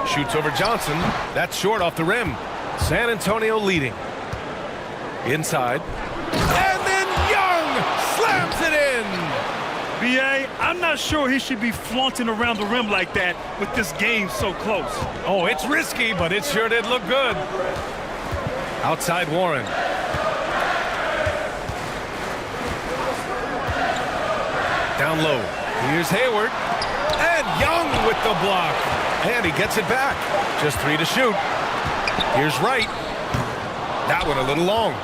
Shoots over Johnson. That's short off the rim. San Antonio leading. Inside. And then Young slams it in. B.A., I'm not sure he should be flaunting around the rim like that with this game so close. Oh, it's risky, but it sure did look good. Outside Warren. Down low. Here's Hayward. And Young with the block. And he gets it back. Just 3 to shoot. Here's Wright. That one a little long.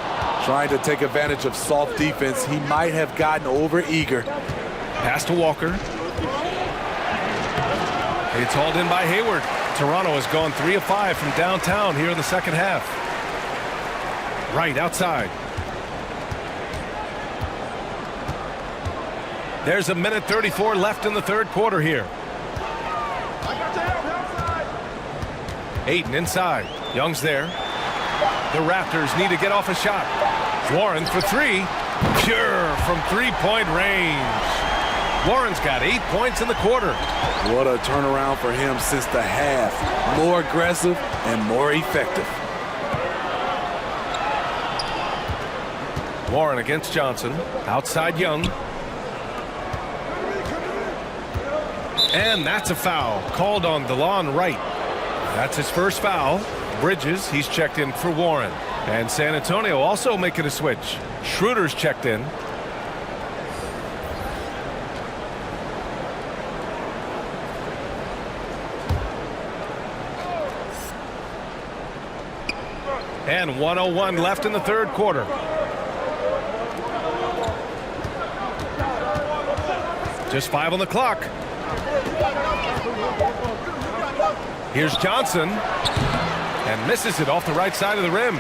Trying to take advantage of soft defense. He might have gotten over-eager. Pass to Walker. It's hauled in by Hayward. Toronto has gone 3 of 5 from downtown here in the second half. Wright outside. There's 1:34 left in the third quarter here. Ayton inside. Young's there. The Raptors need to get off a shot. Warren for 3. Pure from 3-point range. Warren's got 8 points in the quarter. What a turnaround for him since the half. More aggressive and more effective. Warren against Johnson. Outside Young. And that's a foul called on DeLon Wright. That's his first foul. Bridges, he's checked in for Warren. And San Antonio also making a switch. Schroeder's checked in. And 1:01 left in the third quarter. Just 5 on the clock. Here's Johnson. And misses it off the right side of the rim.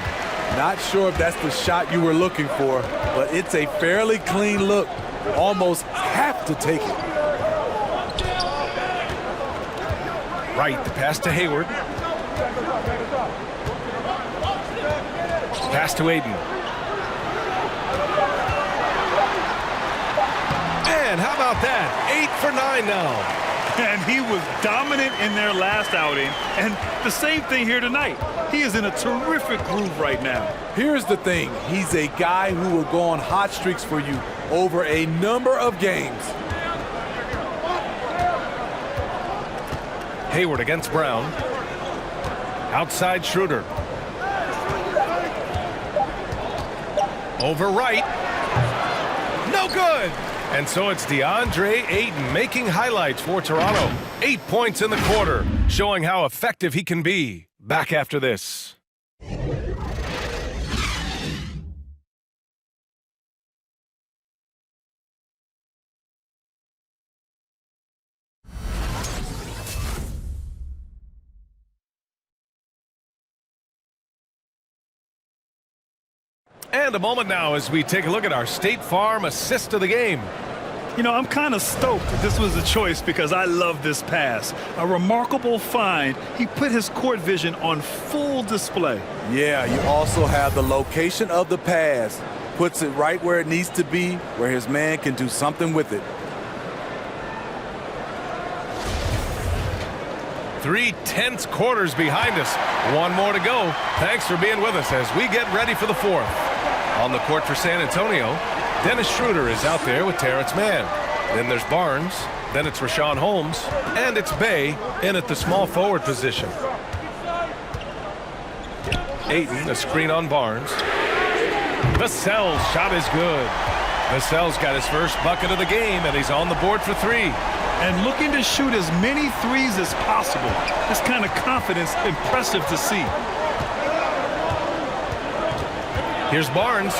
Not sure if that's the shot you were looking for, but it's a fairly clean look. Almost have to take it. Right, the pass to Hayward. Pass to Ayton. And how about that? 8 for 9 now. And he was dominant in their last outing. And the same thing here tonight. He is in a terrific groove right now. Here's the thing. He's a guy who will go on hot streaks for you over a number of games. Hayward against Brown. Outside Schroeder. Over right. No good. And so it's DeAndre Ayton making highlights for Toronto. 8 points in the quarter, showing how effective he can be. Back after this. And a moment now as we take a look at our State Farm assist of the game. You know, I'm kind of stoked that this was a choice because I love this pass. A remarkable find. He put his court vision on full display. Yeah, you also have the location of the pass. Puts it right where it needs to be, where his man can do something with it. 3 tense quarters behind us. One more to go. Thanks for being with us as we get ready for the fourth. On the court for San Antonio, Dennis Schroeder is out there with Terrence Mann. Then there's Barnes. Then it's Rashawn Holmes. And it's Bay in at the small forward position. Ayton, a screen on Barnes. Vassell's shot is good. Vassell's got his first bucket of the game, and he's on the board for 3. And looking to shoot as many threes as possible. This kind of confidence, impressive to see. Here's Barnes.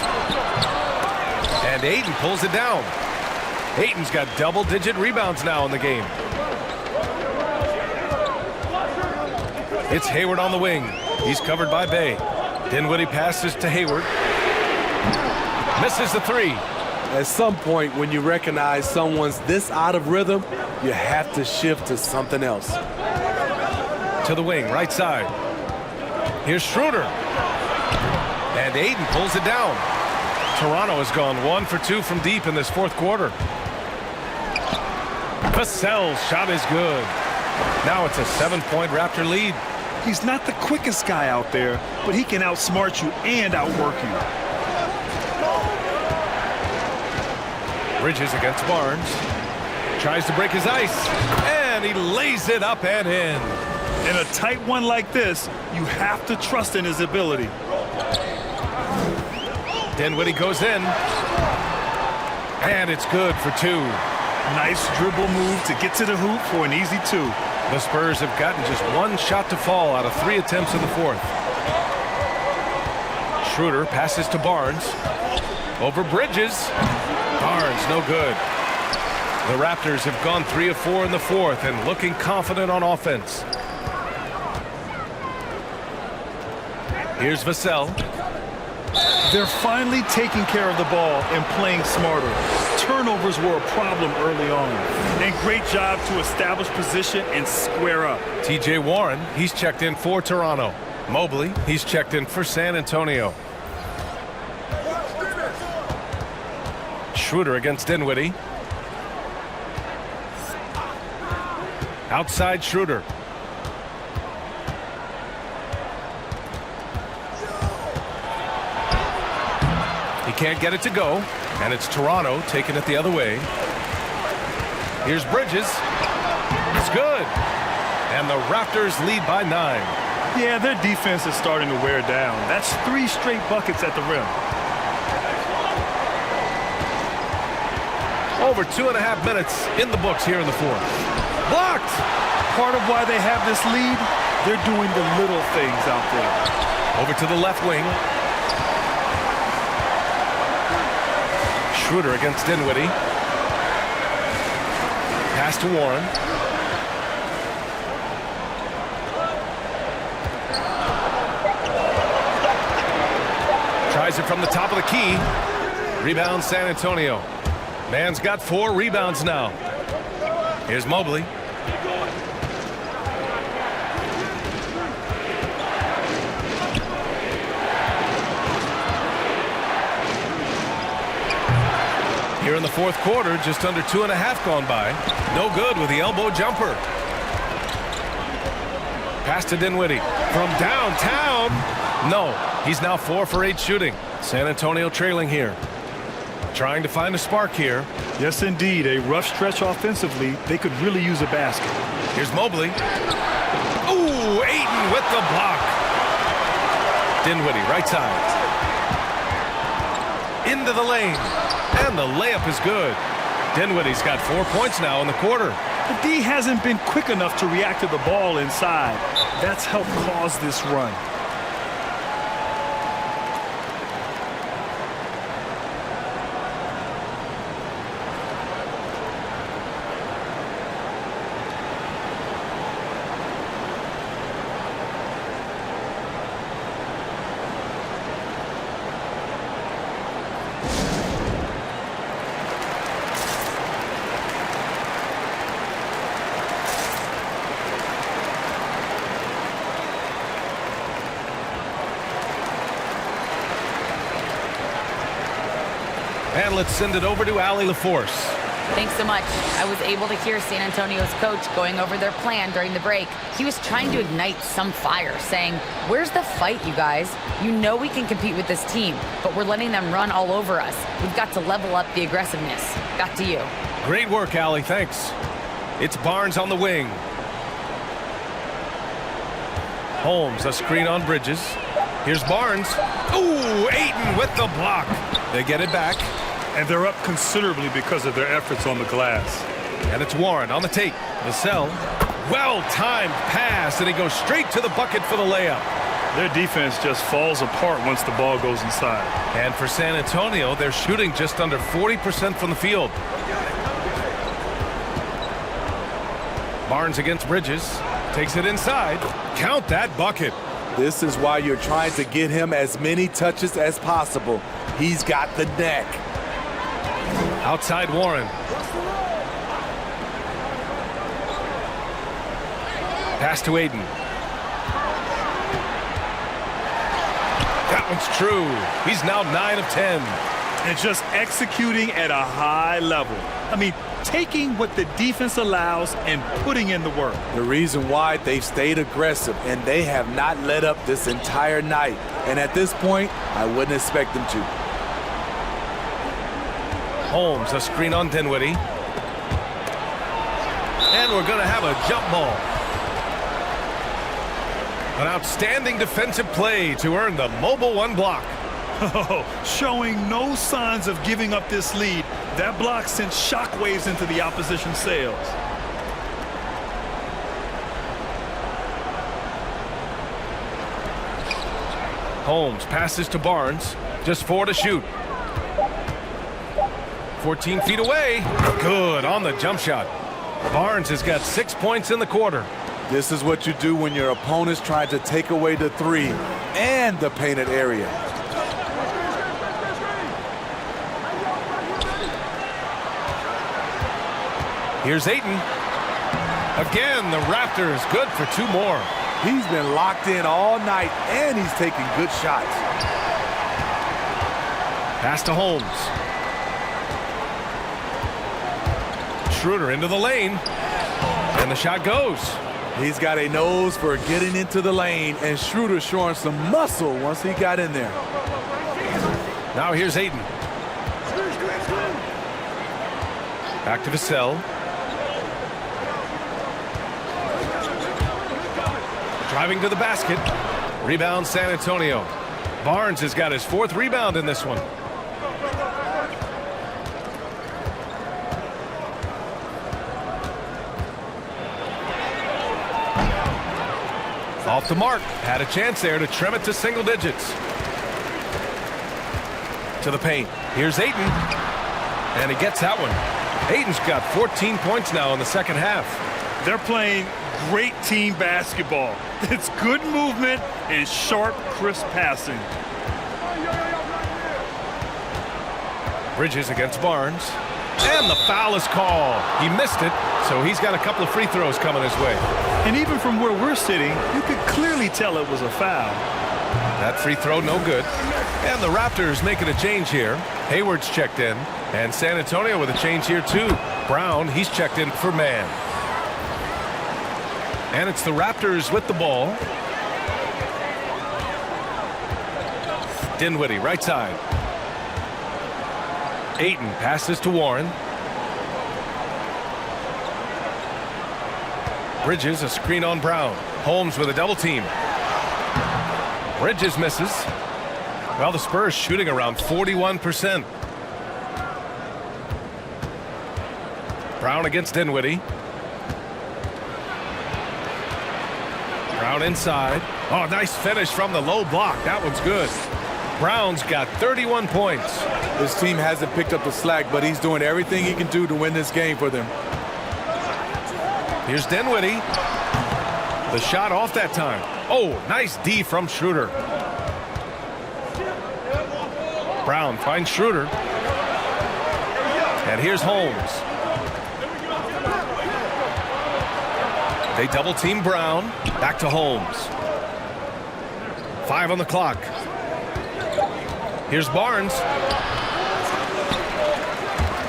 And Ayton pulls it down. Ayton's got double-digit rebounds now in the game. It's Hayward on the wing. He's covered by Bay. Dinwiddie passes to Hayward. Misses the 3. At some point, when you recognize someone's this out of rhythm, you have to shift to something else. To the wing, right side. Here's Schroeder. And Ayton pulls it down. Toronto has gone 1 for 2 from deep in this fourth quarter. Vassell's shot is good. Now it's a 7-point Raptor lead. He's not the quickest guy out there, but he can outsmart you and outwork you. Bridges against Barnes. Tries to break his ice. And he lays it up and in. In a tight one like this, you have to trust in his ability. Dinwiddie goes in. And it's good for 2. Nice dribble move to get to the hoop for an easy 2. The Spurs have gotten just 1 shot to fall out of 3 attempts in the fourth. Schroeder passes to Barnes. Over Bridges. Barnes, no good. The Raptors have gone 3 of 4 in the fourth and looking confident on offense. Here's Vassell. They're finally taking care of the ball and playing smarter. Turnovers were a problem early on. And great job to establish position and square up. TJ Warren, he's checked in for Toronto. Mobley, he's checked in for San Antonio. Schroeder against Dinwiddie. Outside Schroeder. He can't get it to go, and it's Toronto taking it the other way. Here's Bridges. It's good. And the Raptors lead by 9. Yeah, their defense is starting to wear down. That's 3 straight buckets at the rim. Over 2.5 minutes in the books here in the fourth. Blocked! Part of why they have this lead, they're doing the little things out there. Over to the left wing. Schroeder against Dinwiddie. Pass to Warren. Tries it from the top of the key. Rebound San Antonio. Man's got 4 rebounds now. Here's Mobley. Here in the fourth quarter, just under 2.5 gone by. No good with the elbow jumper. Pass to Dinwiddie from downtown. No, he's now 4 for 8 shooting. San Antonio trailing here. trying to find a spark here. Yes, indeed. A rough stretch offensively. They could really use a basket. Here's Mobley. Ooh, Ayton with the block. Dinwiddie, right side. Into the lane. And the layup is good. Dinwiddie's got 4 points now in the quarter. The D hasn't been quick enough to react to the ball inside. That's helped cause this run. And let's send it over to Allie LaForce. Thanks so much. I was able to hear San Antonio's coach going over their plan during the break. He was trying to ignite some fire, saying, "Where's the fight, you guys? You know we can compete with this team, but we're letting them run all over us. We've got to level up the aggressiveness." Back to you. Great work, Allie. Thanks. It's Barnes on the wing. Holmes, a screen on Bridges. Here's Barnes. Ooh, Ayton with the block. They get it back. And they're up considerably because of their efforts on the glass. And it's Warren on the take. Vassell. Well-timed pass, and he goes straight to the bucket for the layup. Their defense just falls apart once the ball goes inside. And for San Antonio, they're shooting just under 40% from the field. Barnes against Bridges. Takes it inside. Count that bucket. This is why you're trying to get him as many touches as possible. He's got the neck. Outside Warren. Pass to Ayton. That one's true. He's now 9 of 10. And just executing at a high level. I mean, taking what the defense allows and putting in the work. The reason why they've stayed aggressive, and they have not let up this entire night. And at this point, I wouldn't expect them to. Holmes, a screen on Dinwiddie. And we're going to have a jump ball. An outstanding defensive play to earn the Mobile One block. Oh, showing no signs of giving up this lead. That block sent shockwaves into the opposition sails. Holmes passes to Barnes. Just 4 to shoot. 14 feet away. Good on the jump shot. Barnes has got 6 points in the quarter. This is what you do when your opponent's trying to take away the three and the painted area. Here's Ayton. Again, the Raptors good for 2 more. He's been locked in all night, and he's taking good shots. Pass to Holmes. Schroeder into the lane. And the shot goes. He's got a nose for getting into the lane, and Schroeder showing some muscle once he got in there. Now here's Ayton. Back to Vassell. Driving to the basket. Rebound San Antonio. Barnes has got his 4th rebound in this one. Off the mark. Had a chance there to trim it to single digits. To the paint. Here's Ayton. And he gets that one. Ayton's got 14 points now in the second half. They're playing great team basketball. It's good movement and sharp, crisp passing. Bridges against Barnes. And the foul is called. He missed it, so he's got a couple of free throws coming his way. And even from where we're sitting, you could clearly tell it was a foul. That free throw no good. And the Raptors making a change here. Hayward's checked in. And San Antonio with a change here too. Brown, he's checked in for man. And it's the Raptors with the ball. Dinwiddie, right side. Ayton passes to Warren. Bridges, a screen on Brown. Holmes with a double team. Bridges misses. Well, the Spurs shooting around 41%. Brown against Dinwiddie. Brown inside. Oh, nice finish from the low block. That one's good. Brown's got 31 points. This team hasn't picked up the slack, but he's doing everything he can do to win this game for them. Here's Dinwiddie. The shot off that time. Oh, nice D from Schroeder. Brown finds Schroeder. And here's Holmes. They double team Brown. Back to Holmes. 5 on the clock. Here's Barnes.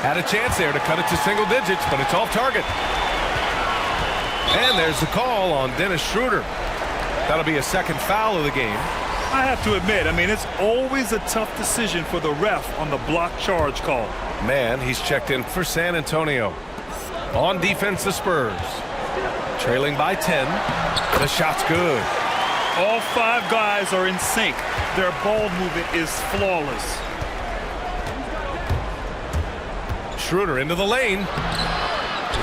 Had a chance there to cut it to single digits, but it's off target. And there's the call on Dennis Schroeder. That'll be a second foul of the game. I have to admit, it's always a tough decision for the ref on the block charge call. Man, he's checked in for San Antonio. On defense, the Spurs. Trailing by 10. The shot's good. All 5 guys are in sync. Their ball movement is flawless. Schroeder into the lane.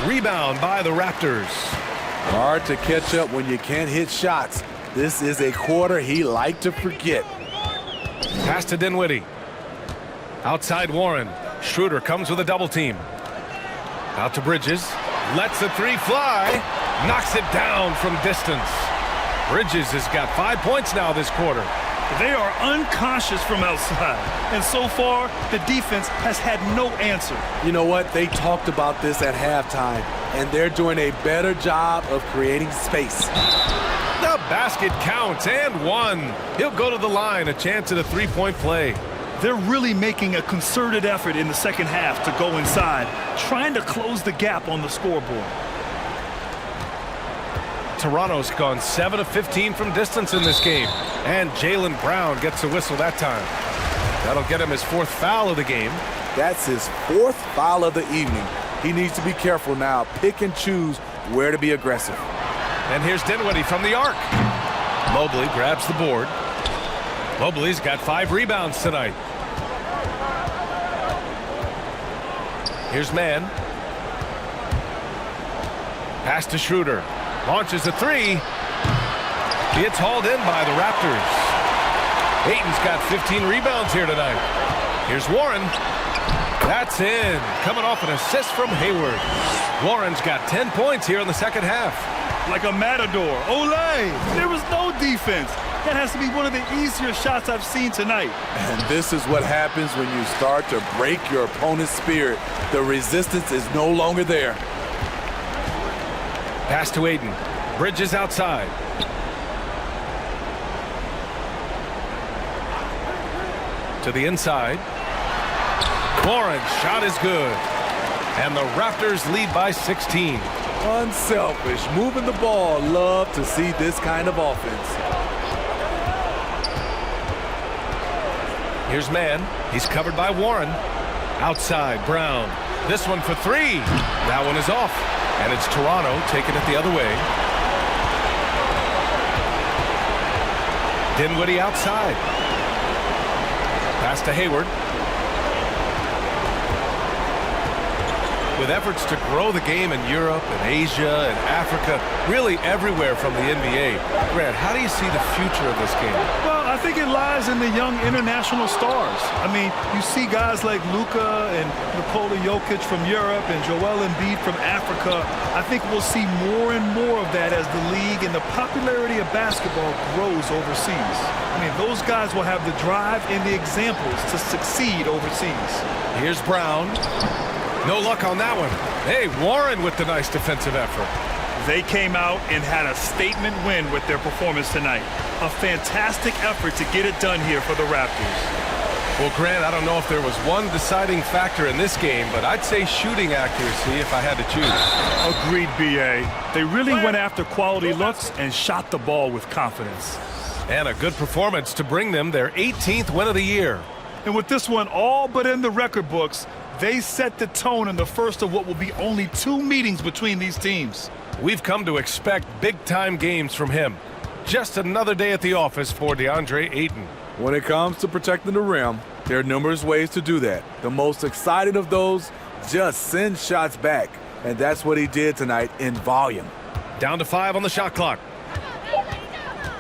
Rebound by the Raptors. Hard to catch up when you can't hit shots. This is a quarter he liked to forget. Pass to Dinwiddie. Outside Warren. Schroeder comes with a double team. Out to Bridges. Lets the 3 fly. Knocks it down from distance. Bridges has got 5 points now this quarter. They are unconscious from outside. And so far, the defense has had no answer. You know what? They talked about this at halftime, and they're doing a better job of creating space. The basket counts and 1. He'll go to the line, a chance at a 3-point play. They're really making a concerted effort in the second half to go inside, trying to close the gap on the scoreboard. Toronto's gone 7 of 15 from distance in this game. And Jaylen Brown gets a whistle that time. That'll get him his 4th foul of the game. That's his 4th foul of the evening. He needs to be careful now. Pick and choose where to be aggressive. And here's Dinwiddie from the arc. Mobley grabs the board. Mobley's got 5 rebounds tonight. Here's Mann. Pass to Schroeder. Launches a 3. It's hauled in by the Raptors. Ayton's got 15 rebounds here tonight. Here's Warren. That's in. Coming off an assist from Hayward. Warren's got 10 points here in the second half. Like a matador. Olay! There was no defense. That has to be one of the easier shots I've seen tonight. And this is what happens when you start to break your opponent's spirit. The resistance is no longer there. Pass to Ayton. Bridges outside. To the inside. Warren's shot is good. And the Raptors lead by 16. Unselfish, moving the ball. Love to see this kind of offense. Here's Mann. He's covered by Warren. Outside, Brown. This one for 3. That one is off. And it's Toronto taking it the other way. Dinwiddie outside. Pass to Hayward. With efforts to grow the game in Europe and Asia and Africa, really everywhere from the NBA. Grant, how do you see the future of this game? Well, I think it lies in the young international stars. You see guys like Luka and Nikola Jokic from Europe and Joel Embiid from Africa. I think we'll see more and more of that as the league and the popularity of basketball grows overseas. Those guys will have the drive and the examples to succeed overseas. Here's Brown. No luck on that one. Hey, Warren with the nice defensive effort. They came out and had a statement win with their performance tonight. A fantastic effort to get it done here for the Raptors. Well, Grant, I don't know if there was one deciding factor in this game, but I'd say shooting accuracy if I had to choose. Agreed, B.A. They really went after quality looks and shot the ball with confidence. And a good performance to bring them their 18th win of the year. And with this one all but in the record books, they set the tone in the first of what will be only 2 meetings between these teams. We've come to expect big-time games from him. Just another day at the office for DeAndre Ayton. When it comes to protecting the rim, there are numerous ways to do that. The most exciting of those, just send shots back. And that's what he did tonight in volume. Down to 5 on the shot clock.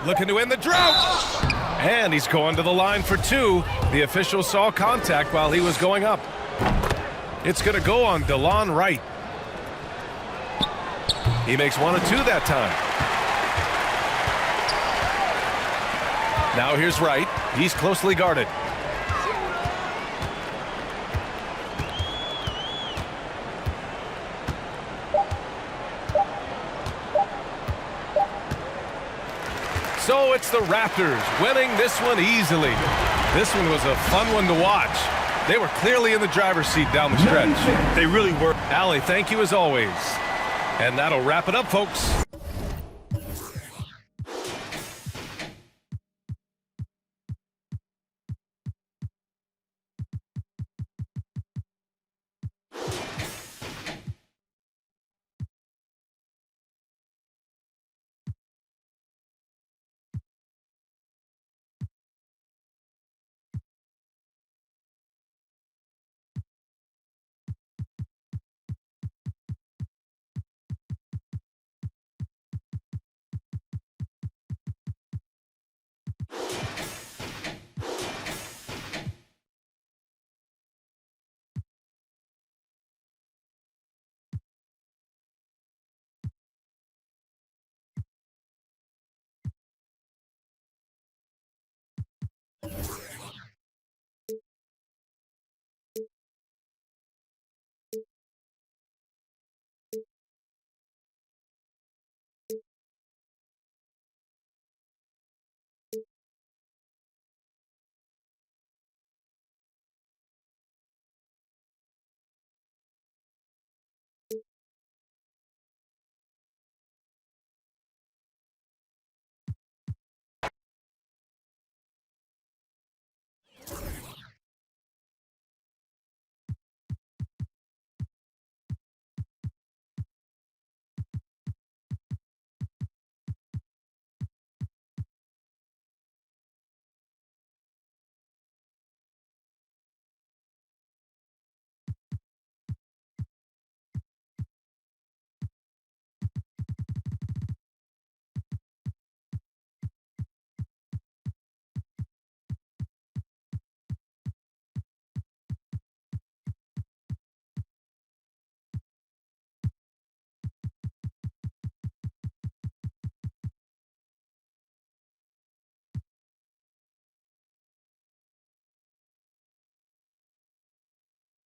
Looking to end the drought. And he's going to the line for 2. The official saw contact while he was going up. It's going to go on DeLon Wright. He makes 1 of 2 that time. Now here's Wright. He's closely guarded. So it's the Raptors winning this one easily. This one was a fun one to watch. They were clearly in the driver's seat down the stretch. They really were. Allie, thank you as always. And that'll wrap it up, folks.